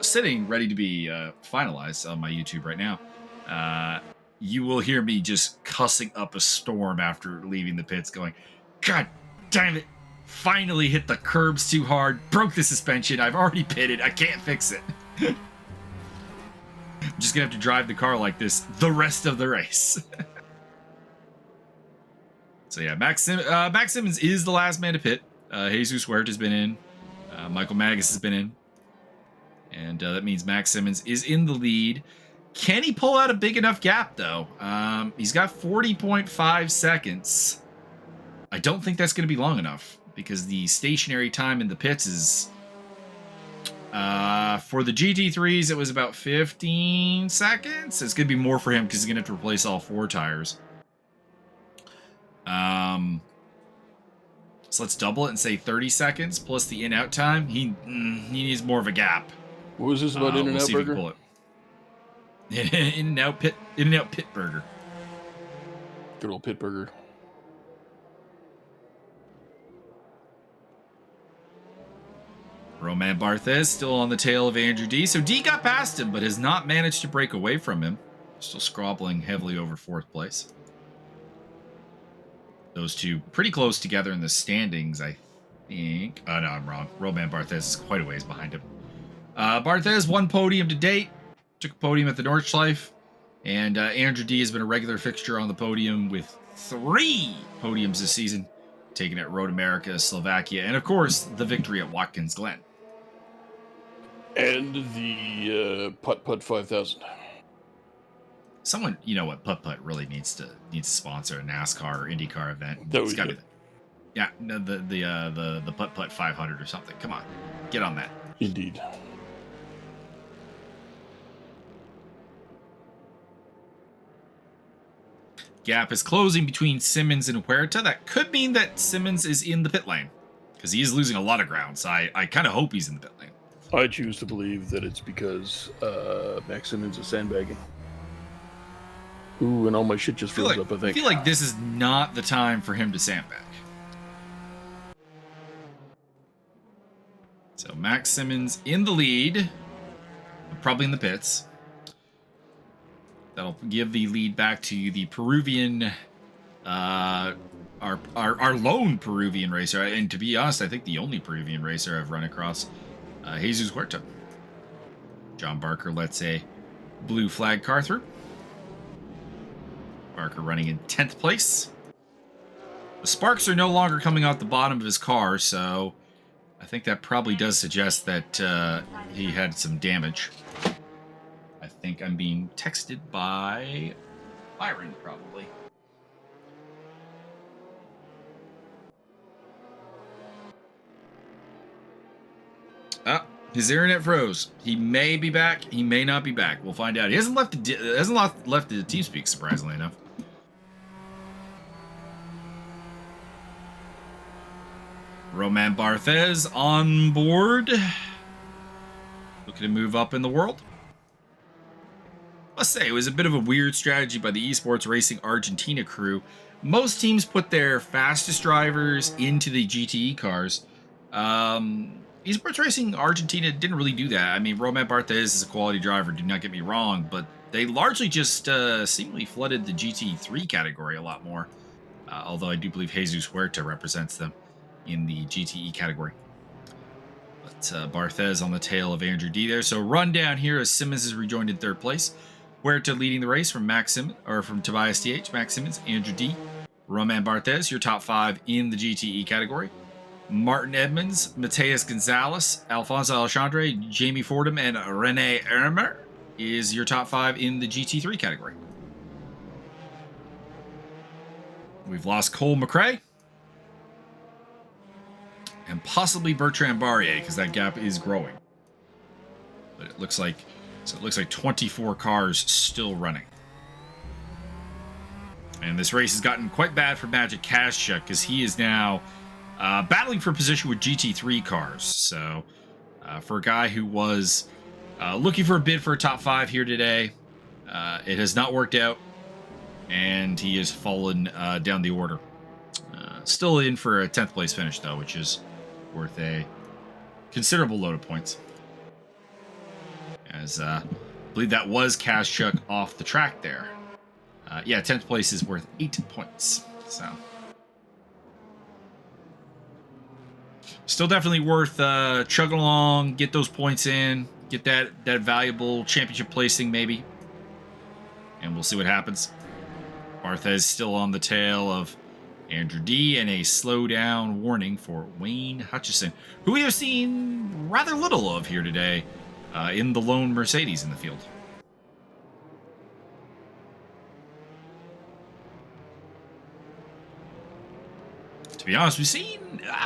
S2: sitting ready to be finalized on my YouTube right now. You will hear me just cussing up a storm after leaving the pits, going, "God damn it! Finally hit the curbs too hard. Broke the suspension. I've already pitted. I can't fix it." I'm just gonna have to drive the car like this the rest of the race. So yeah, Max Simmons is the last man to pit. Jesus Huerta has been in. Michael Magas has been in. And that means Max Simmons is in the lead. Can he pull out a big enough gap, though? He's got 40.5 seconds. I don't think that's going to be long enough because the stationary time in the pits is... for the GT3s, it was about 15 seconds. It's going to be more for him because he's going to have to replace all 4 tires. So let's double it and say 30 seconds plus the in-out time. He needs more of a gap.
S1: What was this about In-N-Out Burger?
S2: Pull it. In-N-Out Pit Burger.
S1: Good old Pit Burger.
S2: Roman Barthez still on the tail of Andrew D. So D got past him, but has not managed to break away from him. Still scrabbling heavily over 4th place. Those two pretty close together in the standings, I think. Oh, no, I'm wrong. Roman Barthez is quite a ways behind him. Barthez, 1 podium to date. Took a podium at the Nordschleife. And Andrew D has been a regular fixture on the podium with 3 podiums this season. Taken at Road America, Slovakia, and of course, the victory at Watkins Glen.
S1: And the Putt 5000.
S2: Someone, you know what, Putt really needs to sponsor a NASCAR or IndyCar event.
S1: That
S2: it's
S1: would
S2: got to be. Yeah, the Putt 500 or something. Come on, get on that.
S1: Indeed.
S2: Gap is closing between Simmons and Huerta. That could mean that Simmons is in the pit lane because he is losing a lot of ground. So I kind of hope he's in the pit lane.
S1: I choose to believe that it's because Max Simmons is sandbagging. Ooh, and all my shit just froze up, I think.
S2: I feel like this is not the time for him to sandbag. So Max Simmons in the lead, probably in the pits. That'll give the lead back to the Peruvian, our our lone Peruvian racer, and to be honest, I think the only Peruvian racer I've run across, Jesus Huerta. John Barker lets a blue flag car through. Barker running in 10th place. The sparks are no longer coming out the bottom of his car, so I think that probably does suggest that he had some damage. I think I'm being texted by Byron, probably. Ah, his internet froze. He may be back. He may not be back. We'll find out. He hasn't left the TeamSpeak, surprisingly enough. Roman Barthez on board. Looking to move up in the world. Must say, it was a bit of a weird strategy by the Esports Racing Argentina crew. Most teams put their fastest drivers into the GTE cars. Esports Racing Argentina didn't really do that. I mean, Roman Barthez is a quality driver, do not get me wrong, but they largely just seemingly flooded the GT3 category a lot more. Although I do believe Jesus Huerta represents them in the GTE category. But Barthez on the tail of Andrew D there. So run down here as Simmons is rejoined in 3rd place. Huerta leading the race from from Tobias TH, Max Simmons, Andrew D, Roman Barthez, your top 5 in the GTE category. Martin Edmunds, Mateus Gonzalez, Alfonso Alexandre, Jamie Fordham, and Rene Ermer is your top 5 in the GT3 category. We've lost Cole McRae. And possibly Bertrand Barrier, because that gap is growing. But it looks like 24 cars still running. And this race has gotten quite bad for Magic Kaszczuk, because he is now battling for position with GT3 cars. So for a guy who was looking for a bid for a top 5 here today, it has not worked out. And he has fallen down the order. Still in for a 10th place finish, though, which is worth a considerable load of points. As I believe that was Kaszczuk off the track there. Yeah, 10th place is worth 8 points. So still definitely worth chugging along, get those points in, get that valuable championship placing maybe. And we'll see what happens. Barthez still on the tail of Andrew D, and a slow down warning for Wayne Hutchison, who we have seen rather little of here today in the lone Mercedes in the field. To be honest,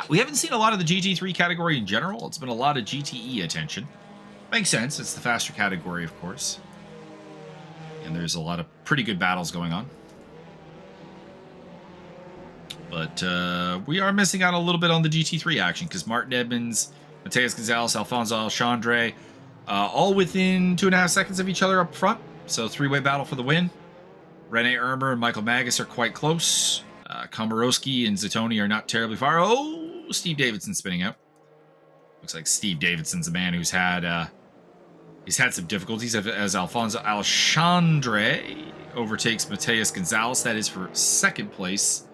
S2: we haven't seen a lot of the GT3 category in general. It's been a lot of GTE attention. Makes sense. It's the faster category, of course. And there's a lot of pretty good battles going on. But we are missing out a little bit on the GT3 action because Martin Edmunds, Mateus Gonzalez, Alfonso Alexandre, all within 2.5 seconds of each other up front. So 3-way battle for the win. Rene Ermer and Michael Magas are quite close. Komorowski and Zatoni are not terribly far. Oh, Steve Davidson spinning out. Looks like Steve Davidson's a man who's had some difficulties as Alfonso Alexandre overtakes Mateus Gonzalez. That is for 2nd place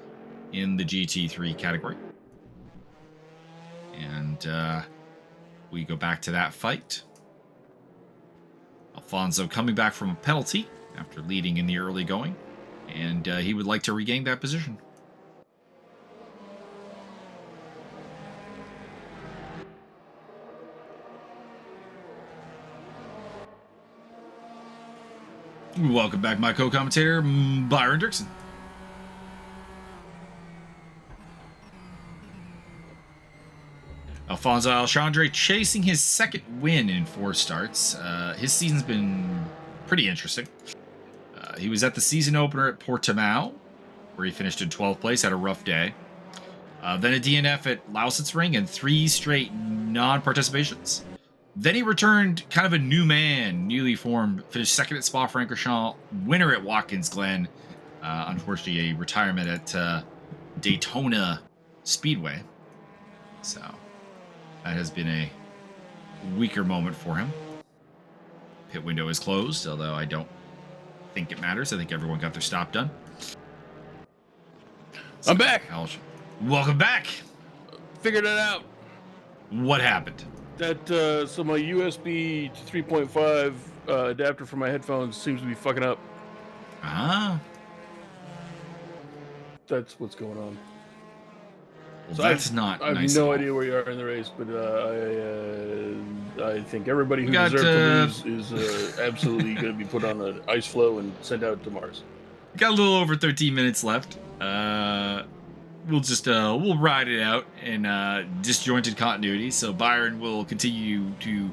S2: in the GT3 category. And we go back to that fight. Alfonso coming back from a penalty after leading in the early going. And he would like to regain that position. Welcome back, my co-commentator, Byron Derksen. Alfonso Alexandre chasing his 2nd win in 4 starts. His season's been pretty interesting. He was at the season opener at Portimao, where he finished in 12th place, had a rough day. Then a DNF at Lausitzring and 3 straight non-participations. Then he returned kind of a new man, newly formed, finished 2nd at Spa-Francorchamps, winner at Watkins Glen. Unfortunately, a retirement at Daytona Speedway. So that has been a weaker moment for him. Pit window is closed, although I don't think it matters. I think everyone got their stop done.
S1: I'm back.
S2: Welcome back.
S1: Figured it out.
S2: What happened?
S1: That so my USB to 3.5 adapter for my headphones seems to be fucking up.
S2: Ah.
S1: That's what's going on.
S2: Well,
S1: So
S2: that's not
S1: I have
S2: nice
S1: no idea where you are in the race, but I think everybody who
S2: got,
S1: deserves to lose is absolutely going to be put on an ice floe and sent out to Mars.
S2: Got a little over 13 minutes left. We'll just we'll ride it out in disjointed continuity. So Byron will continue to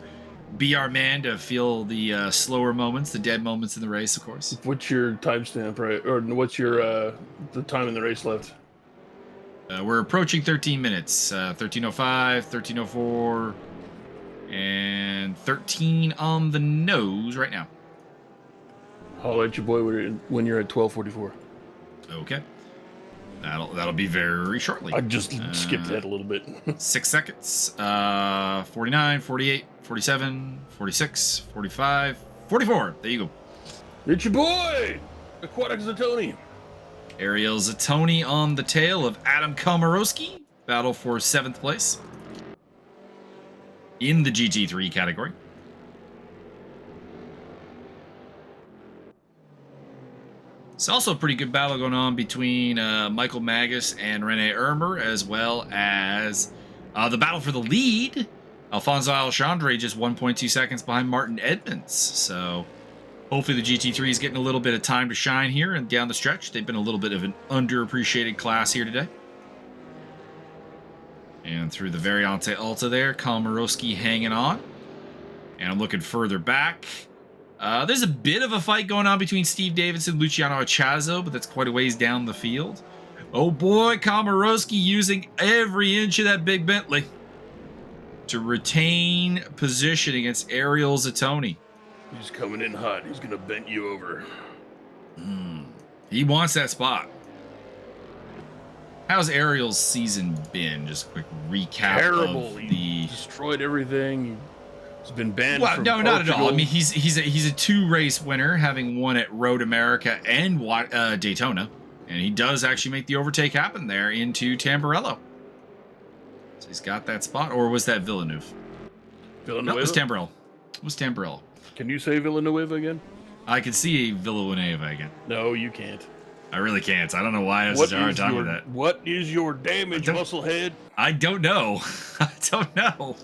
S2: be our man to feel the slower moments, the dead moments in the race, of course.
S1: What's your timestamp, right? Or what's your the time in the race left?
S2: We're approaching 13 minutes. 13:05, 13:04, and 13 on the nose right now.
S1: Holler at your boy when you're at 12:44.
S2: Okay. That'll be very shortly.
S1: I just skipped that a little bit.
S2: 6 seconds. 49, 48, 47, 46, 45, 44. There you go.
S1: It's your boy, Aquatic Zatoni.
S2: Ariel Zatoni on the tail of Adam Komarowski. Battle for 7th place in the GT3 category. It's also a pretty good battle going on between Michael Magas and Rene Ermer, as well as the battle for the lead. Alfonso Alexandre just 1.2 seconds behind Martin Edmunds. So hopefully the GT3 is getting a little bit of time to shine here and down the stretch. They've been a little bit of an underappreciated class here today. And through the Variante Alta there, Komarowski hanging on. And I'm looking further back. There's a bit of a fight going on between Steve Davidson and Luciano Achazo, but that's quite a ways down the field. Oh boy, Komarowski using every inch of that big Bentley to retain position against Ariel Zatoni.
S1: He's coming in hot. He's going to bend you over.
S2: He wants that spot. How's Ariel's season been? Just a quick recap.
S1: Terrible.
S2: Of
S1: he destroyed everything. He's been banned from
S2: no,
S1: Portugal.
S2: not at all. I mean, he's a 2-race winner, having won at Road America and Daytona, and he does actually make the overtake happen there into Tamburello. So he's got that spot, or was that Villeneuve?
S1: Villanueva?
S2: No, it was Tamburello. It was Tamburello.
S1: Can you say Villanueva again?
S2: I can see Villanueva again.
S1: No, you can't.
S2: I really can't. I don't know why I was such a hard time with that.
S1: What is your damage, musclehead?
S2: I don't know. I don't know.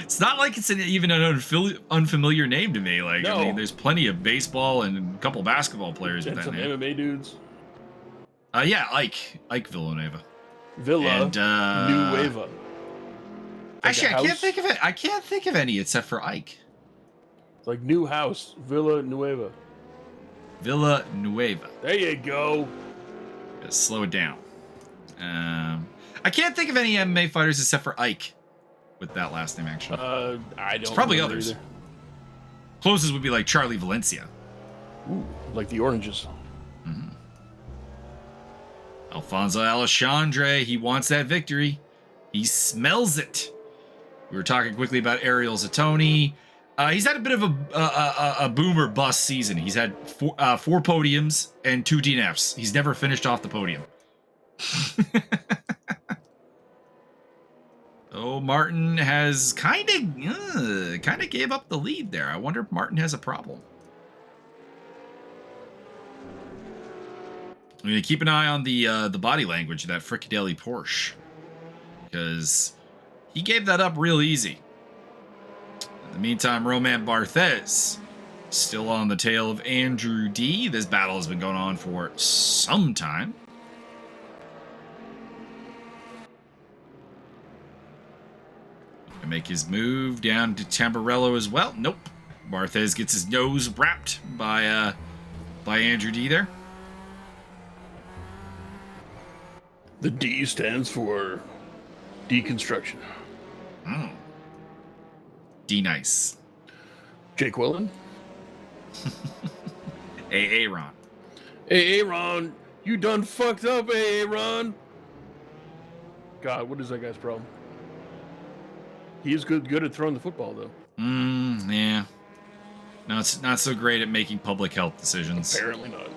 S2: It's not like it's even an unfamiliar name to me. Like, no. I mean, there's plenty of baseball and a couple basketball players with that name.
S1: Some MMA dudes.
S2: Yeah, Ike Villanueva.
S1: Nueva. Like
S2: actually, I can't think of any except for Ike.
S1: It's like new house, Villanueva.
S2: Villanueva.
S1: There you go.
S2: Gotta slow it down. I can't think of any MMA fighters except for Ike. With that last name, actually.
S1: I don't.
S2: It's probably others. Either. Closest would be like Charlie Valencia.
S1: Ooh, like the oranges.
S2: Mm-hmm. Alfonso Alexandre, he wants that victory. He smells it. We were talking quickly about Ariel Zatoni. He's had a bit of a boom or bust season. He's had four podiums and 2 DNFs. He's never finished off the podium. Oh, Martin has kind of gave up the lead there. I wonder if Martin has a problem. I'm going to keep an eye on the body language of that Fricadelli Porsche, because he gave that up real easy. In the meantime, Roman Barthez still on the tail of Andrew D. This battle has been going on for some time. Make his move down to Tamburello as well. Nope. Barthez gets his nose wrapped by Andrew D there.
S1: The D stands for deconstruction.
S2: D-nice.
S1: Jake Wellen.
S2: Aaron.
S1: Hey, Aaron. You done fucked up, Aaron. God, what is that guy's problem? He is good at throwing the football, though.
S2: Yeah. No, it's not so great at making public health decisions.
S1: Apparently not.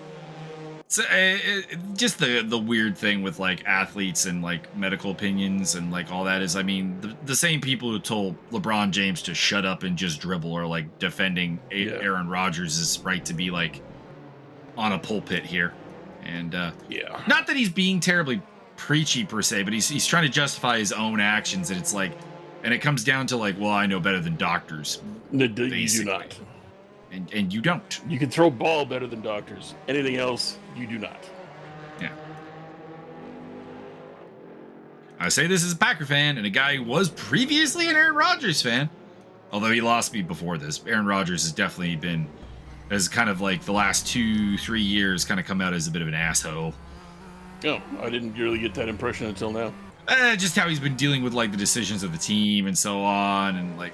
S2: So just the weird thing with like athletes and like medical opinions and like all that is, I mean, the same people who told LeBron James to shut up and just dribble are like defending Aaron Rodgers' right to be like on a pulpit here. And not that he's being terribly preachy per se, but he's trying to justify his own actions, and it's like, and it comes down to like, well, I know better than doctors.
S1: You do not.
S2: And you don't.
S1: You can throw ball better than doctors. Anything else, you do not.
S2: Yeah. I say this as a Packer fan and a guy who was previously an Aaron Rodgers fan. Although he lost me before this. Aaron Rodgers has definitely been, as kind of like the last 2-3 years, kind of come out as a bit of an asshole.
S1: Oh, I didn't really get that impression until now.
S2: Just how he's been dealing with like the decisions of the team and so on, and like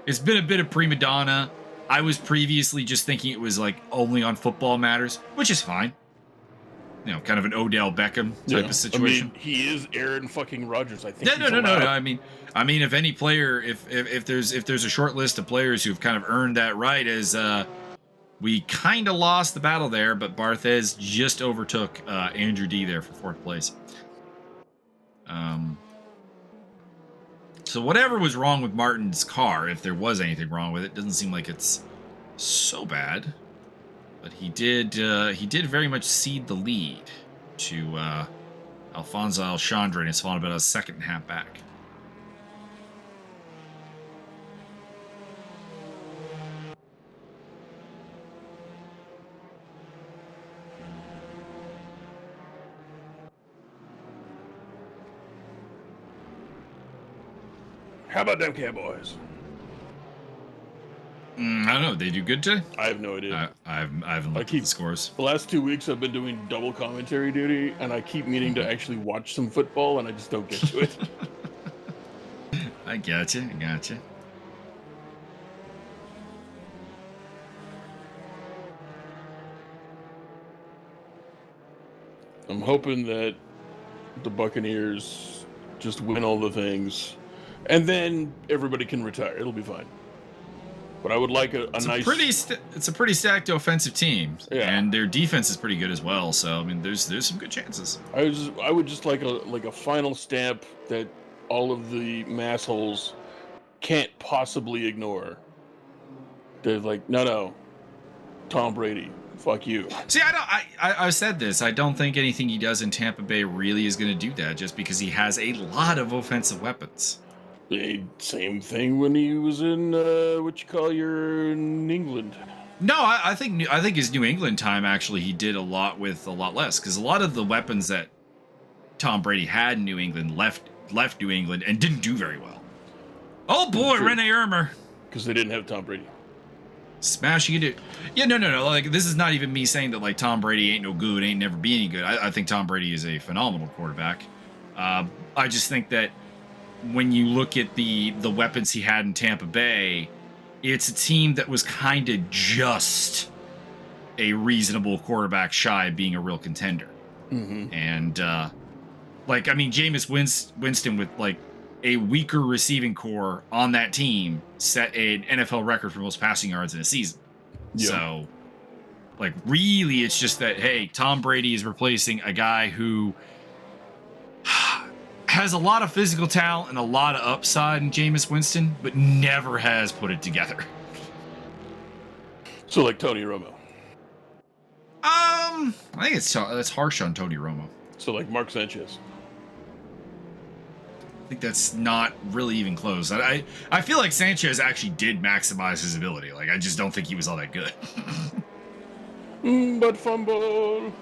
S2: it's been a bit of prima donna. I was previously just thinking it was like only on football matters, which is fine. You know, kind of an Odell Beckham type of situation.
S1: I mean, he is Aaron fucking Rodgers. I think.
S2: No. I mean, if any player, if there's a short list of players who've kind of earned that right, as we kind of lost the battle there, but Barthez just overtook Andrew D there for 4th place. So whatever was wrong with Martin's car, if there was anything wrong with it, doesn't seem like it's so bad. But he did very much cede the lead to Alfonso Alchandra, and it's fallen about a second and a half back.
S1: How about them Cowboys?
S2: I don't know. They do good today?
S1: I have no idea.
S2: I haven't looked at the scores.
S1: The last 2 weeks I've been doing double commentary duty, and I keep meaning to actually watch some football, and I just don't get to it.
S2: I gotcha.
S1: I'm hoping that the Buccaneers just win all the things, and then everybody can retire. It'll be fine. But I would like it's a pretty stacked offensive team, and their defense is pretty good as well. So I mean, there's some good chances. I would just like a final stamp that all of the massholes can't possibly ignore. They're like, no, Tom Brady, fuck you.
S2: See, I've said this. I don't think anything he does in Tampa Bay really is going to do that, just because he has a lot of offensive weapons.
S1: Same thing when he was in in England.
S2: No, I think his New England time actually he did a lot with a lot less, because a lot of the weapons that Tom Brady had in New England left New England and didn't do very well. Oh boy, Rene Ermer.
S1: Because they didn't have Tom Brady.
S2: Smashing it. Yeah, no. Like, this is not even me saying that like Tom Brady ain't no good, ain't never be any good. I think Tom Brady is a phenomenal quarterback. I just think that when you look at the weapons he had in Tampa Bay, it's a team that was kind of just a reasonable quarterback shy of being a real contender.
S1: Mm-hmm.
S2: And like, I mean, Jameis Winston with like a weaker receiving core on that team set an NFL record for most passing yards in a season. Yep. So, like, really, it's just that, hey, Tom Brady is replacing a guy who has a lot of physical talent and a lot of upside in Jameis Winston, but never has put it together.
S1: So, like Tony Romo.
S2: I think that's harsh on Tony Romo.
S1: So, like Mark Sanchez.
S2: I think that's not really even close. I feel like Sanchez actually did maximize his ability. Like, I just don't think he was all that good.
S1: But fumble.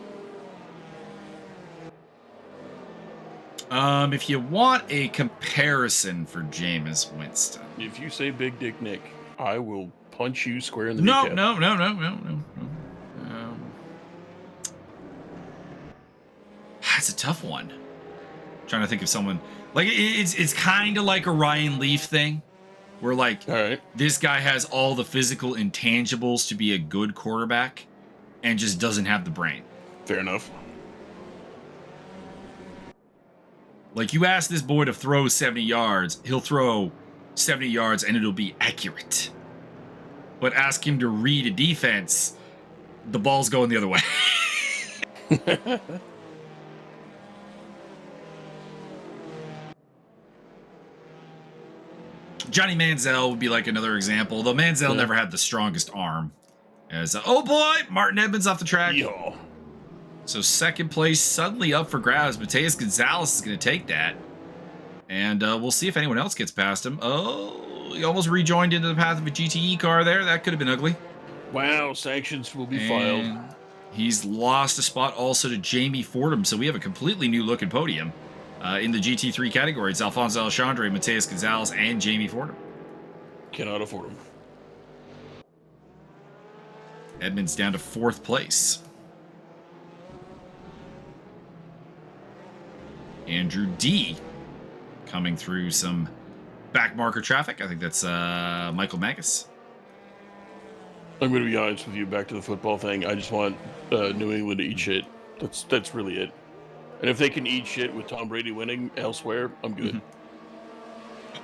S2: If you want a comparison for Jameis Winston,
S1: if you say Big Dick Nick, I will punch you square in the kneecap.
S2: No. That's a tough one. I'm trying to think of someone like it's kind of like a Ryan Leaf thing, where like,
S1: all right,
S2: this guy has all the physical intangibles to be a good quarterback, and just doesn't have the brain.
S1: Fair enough.
S2: Like, you ask this boy to throw 70 yards, he'll throw 70 yards and it'll be accurate. But ask him to read a defense, the ball's going the other way. Johnny Manziel would be like another example, though Manziel never had the strongest arm. As oh boy, Martin Edmunds off the track.
S1: Yo.
S2: So second place suddenly up for grabs. Mateus Gonzalez is going to take that. And we'll see if anyone else gets past him. Oh, he almost rejoined into the path of a GTE car there. That could have been ugly.
S1: Wow, sanctions will be filed.
S2: He's lost a spot also to Jamie Fordham. So we have a completely new looking podium. In the GT3 category, it's Alfonso Alexandre, Mateus Gonzalez, and Jamie Fordham.
S1: Cannot afford him.
S2: Edmunds down to 4th place. Andrew D. coming through some back marker traffic. I think that's Michael Magas.
S1: I'm going to be honest with you, back to the football thing. I just want New England to eat shit. That's really it. And if they can eat shit with Tom Brady winning elsewhere, I'm good.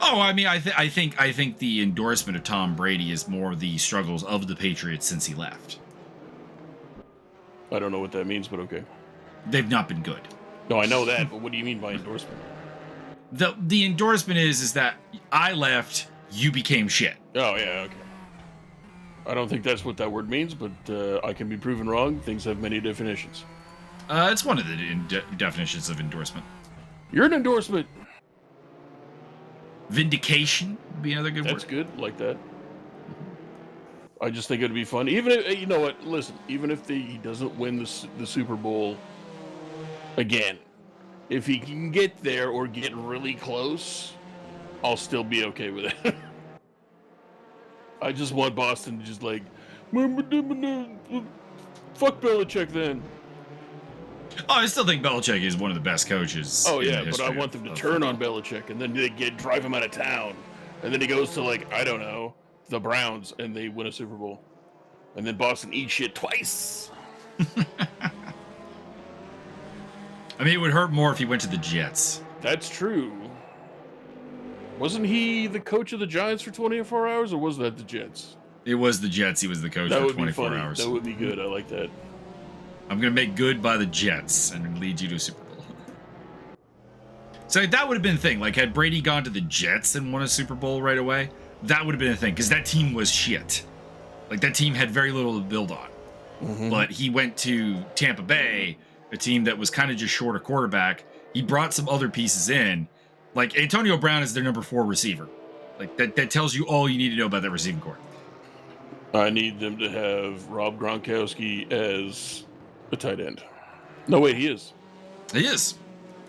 S2: Oh, I mean, I think the endorsement of Tom Brady is more the struggles of the Patriots since he left.
S1: I don't know what that means, but okay.
S2: They've not been good.
S1: No, I know that, but what do you mean by endorsement?
S2: The endorsement is that I left, you became shit.
S1: Oh, yeah, okay. I don't think that's what that word means, but I can be proven wrong. Things have many definitions.
S2: It's one of the definitions of endorsement.
S1: You're an endorsement.
S2: Vindication would be another good word.
S1: That's good, like that. I just think it'd be fun. Even if, you know what, listen, even if he doesn't win the Super Bowl again, if he can get there or get really close, I'll still be okay with it. I just want Boston to just like, fuck Belichick then.
S2: Oh, I still think Belichick is one of the best coaches.
S1: Oh yeah, but I want them to turn on Belichick, and then they drive him out of town, and then he goes to like, I don't know, the Browns, and they win a Super Bowl, and then Boston eats shit twice.
S2: I mean, it would hurt more if he went to the Jets.
S1: That's true. Wasn't he the coach of the Giants for 24 hours, or was that the Jets?
S2: It was the Jets. He was the coach for 24 hours.
S1: That would be good. I like that.
S2: I'm going to make good by the Jets and lead you to a Super Bowl. So that would have been the thing. Like, had Brady gone to the Jets and won a Super Bowl right away, that would have been a thing, because that team was shit. Like, that team had very little to build on. Mm-hmm. But he went to Tampa Bay, a team that was kind of just short a quarterback. He brought some other pieces in. Like, Antonio Brown is their number 4 receiver. Like, that tells you all you need to know about that receiving corps.
S1: I need them to have Rob Gronkowski as a tight end. No, wait, he is.
S2: He is.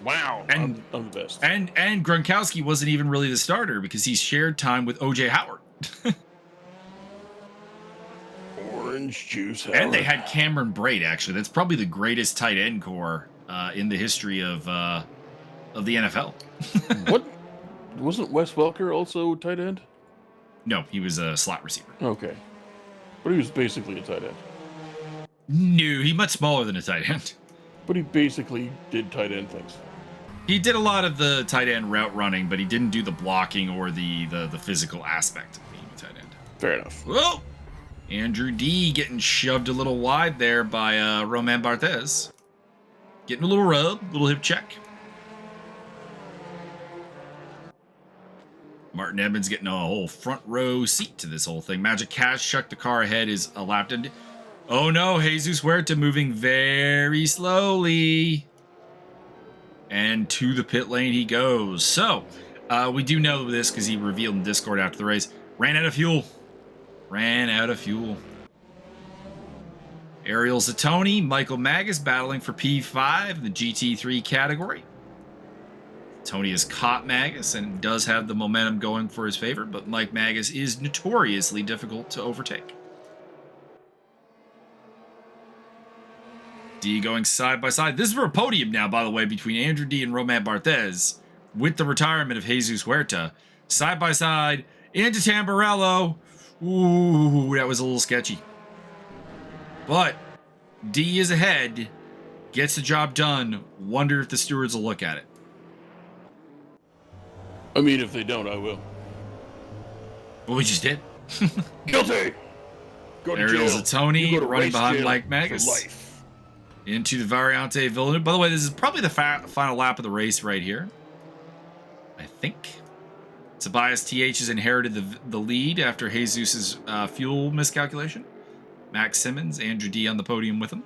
S1: Wow.
S2: And
S1: I'm the best.
S2: And Gronkowski wasn't even really the starter because he shared time with O.J. Howard.
S1: Orange juice Howard.
S2: And they had Cameron Brate, actually. That's probably the greatest tight end core in the history of the NFL.
S1: What? Wasn't Wes Welker also tight end?
S2: No, he was a slot receiver.
S1: Okay. But he was basically a tight end.
S2: No, he's much smaller than a tight end.
S1: But he basically did tight end things.
S2: He did a lot of the tight end route running, but he didn't do the blocking or the physical aspect of being a tight end.
S1: Fair enough.
S2: Whoa! Andrew D getting shoved a little wide there by Roman Barthez. Getting a little rub, little hip check. Martin Edmunds getting a whole front row seat to this whole thing. Magic Cash chucked the car ahead is a lap. Oh no, Jesus Huerta moving very slowly. And to the pit lane he goes. So, we do know this because he revealed in Discord after the race. Ran out of fuel. Ran out of fuel. Ariel Zatoni, Michael Magas battling for P5 in the GT3 category. Tony has caught Magas and does have the momentum going for his favor, but Mike Magas is notoriously difficult to overtake. D going side by side. This is for a podium now, by the way, between Andrew D and Roman Barthez, with the retirement of Jesus Huerta. Side by side into Tamburello. Ooh, that was a little sketchy. But D is ahead, gets the job done. Wonder if the stewards will look at it.
S1: I mean, if they don't, I will.
S2: Well, we just did.
S1: Guilty! Go to
S2: Ariel
S1: jail. You
S2: Zatoni
S1: go to
S2: running
S1: race
S2: behind
S1: jail
S2: Mike
S1: for
S2: Magas
S1: life.
S2: into the Variante Villeneuve. By the way, this is probably the final lap of the race right here, I think. Tobias TH has inherited the lead after Jesus' fuel miscalculation. Max Simmons, Andrew D on the podium with him.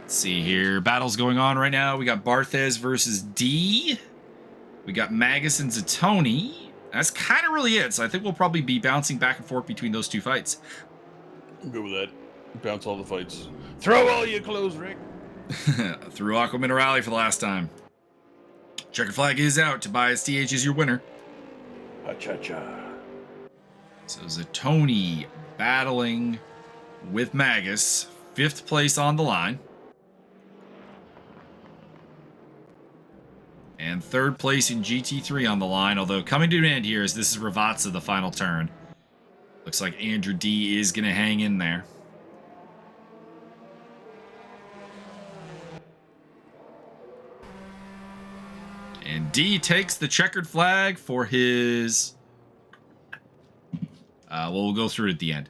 S2: Let's see here. Battles going on right now. We got Barthez versus D. We got Magas and Zatoni. That's kind of really it. So I think we'll probably be bouncing back and forth between those two fights.
S1: I'm good with that. Bounce all the fights. Throw all your clothes, Rick.
S2: Through Aqua Minerale for the last time. Checker flag is out. Tobias TH is your winner.
S1: Ha-cha-cha.
S2: So Zatoni battling with Magas. 5th place on the line. And 3rd place in GT3 on the line. Although coming to an end here as this is Ravazza, the final turn. Looks like Andrew D is going to hang in there. And D takes the checkered flag for his... well, we'll go through it at the end.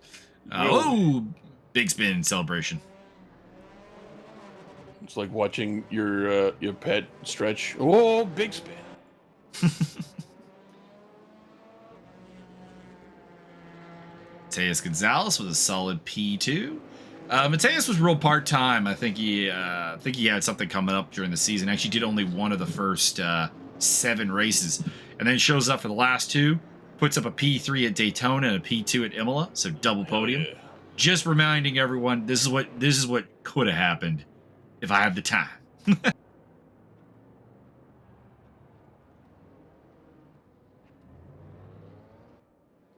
S2: Oh, big spin celebration.
S1: It's like watching your pet stretch. Oh, big spin.
S2: Mateus Gonzalez with a solid P2. Mateus was real part-time. I think he had something coming up during the season. Actually did only one of the first 7 races. And then shows up for the last 2. Puts up a P3 at Daytona and a P2 at Imola. So double podium.
S1: Yeah.
S2: Just reminding everyone, this is what could have happened if I had the time.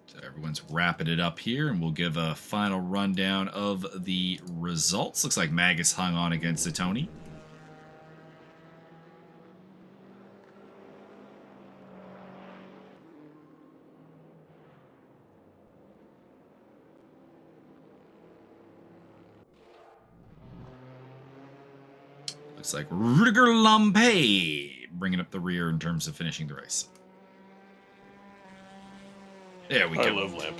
S2: So everyone's wrapping it up here, and we'll give a final rundown of the results. Looks like Magas hung on against Zatoni. Looks like Rudiger Lampe bringing up the rear in terms of finishing the race. There we go.
S1: I love Lamp.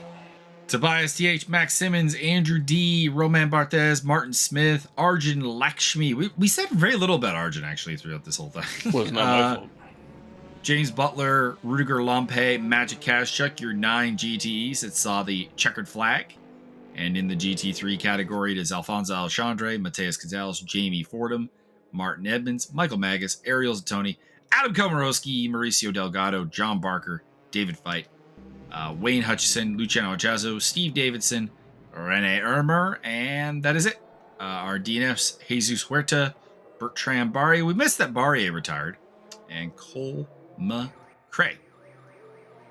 S2: Tobias TH, Max Simmons, Andrew D, Roman Barthez, Martin Smith, Arjun Lakshmi. We said very little about Arjun actually throughout this whole thing.
S1: Well, it's not my fault.
S2: James Butler, Rudiger Lampe, Magic Kashchuk, your 9 GTEs that saw the checkered flag. And in the GT3 category, it is Alfonso Alexandre, Mateus Gonzalez, Jamie Fordham, Martin Edmunds, Michael Magas, Ariel Zatoni, Adam Komorowski, Mauricio Delgado, John Barker, David Feit, Wayne Hutchison, Luciano Ajazo, Steve Davidson, Rene Ermer, and that is it. Our DNFs, Jesus Huerta, Bertrand Barrier. We missed that Barrier retired. And Cole McCrae.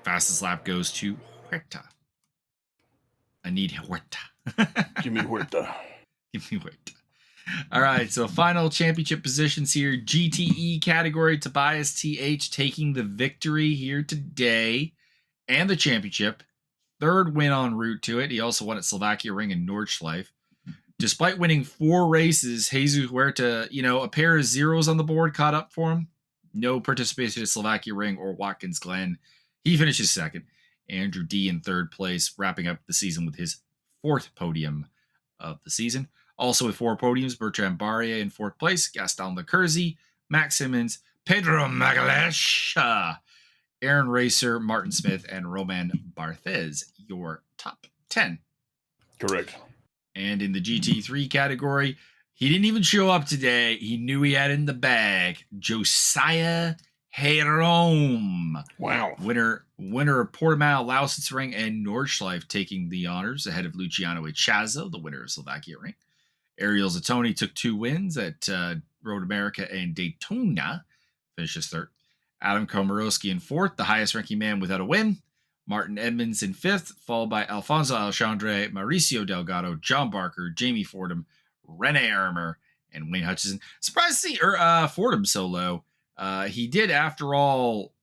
S2: Fastest lap goes to Huerta. I need Huerta.
S1: Give me Huerta.
S2: Give me Huerta. All right, so final championship positions here. GTE category, Tobias TH taking the victory here today and the championship. 3rd win en route to it. He also won at Slovakia Ring and Nordschleife. Despite winning 4 races, Jesus Huerta, a pair of zeros on the board caught up for him. No participation at Slovakia Ring or Watkins Glen. He finishes 2nd. Andrew D in 3rd place, wrapping up the season with his 4th podium of the season. Also with 4 podiums, Bertrand Barrier in 4th place, Gaston Lecurzi, Max Simmons, Pedro Magalhaes, Aaron Racer, Martin Smith, and Roman Barthez, your top 10.
S1: Correct.
S2: And in the GT3 category, he didn't even show up today. He knew he had in the bag Josiah Jerome.
S1: Wow.
S2: Winner of Portimao, Lausitz Ring, and Nordschleife taking the honors ahead of Luciano Echazo, the winner of Slovakia Ring. Ariel Zatoni took 2 wins at Road America and Daytona. Finishes 3rd. Adam Komorowski in 4th, the highest ranking man without a win. Martin Edmunds in 5th, followed by Alfonso Alexandre, Mauricio Delgado, John Barker, Jamie Fordham, Rene Ermer, and Wayne Hutchison. Surprised to see Fordham so low. He did, after all,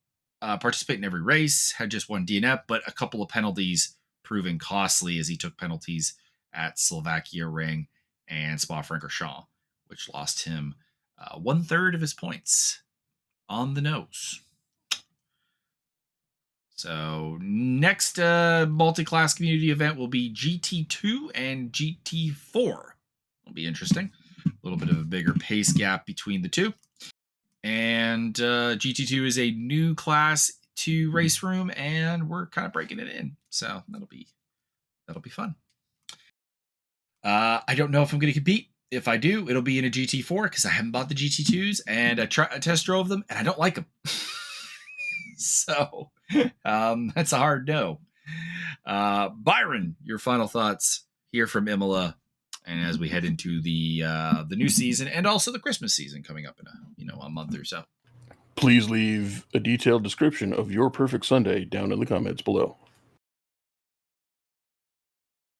S2: participate in every race, had just 1 DNF, but a couple of penalties proving costly as he took penalties at Slovakia Ring and Spa-Francorchamps, which lost him 1/3 of his points on the nose. So next multi-class community event will be GT2 and GT4. It'll be interesting. A little bit of a bigger pace gap between the two. And GT2 is a new class to race room, and we're kind of breaking it in. So that'll be fun. I don't know if I'm going to compete. If I do, it'll be in a GT4 because I haven't bought the GT2s, and I test drove them, and I don't like them. So that's a hard no. Byron, your final thoughts here from Imola, and as we head into the new season and also the Christmas season coming up in a month or so.
S1: Please leave a detailed description of your perfect Sunday down in the comments below.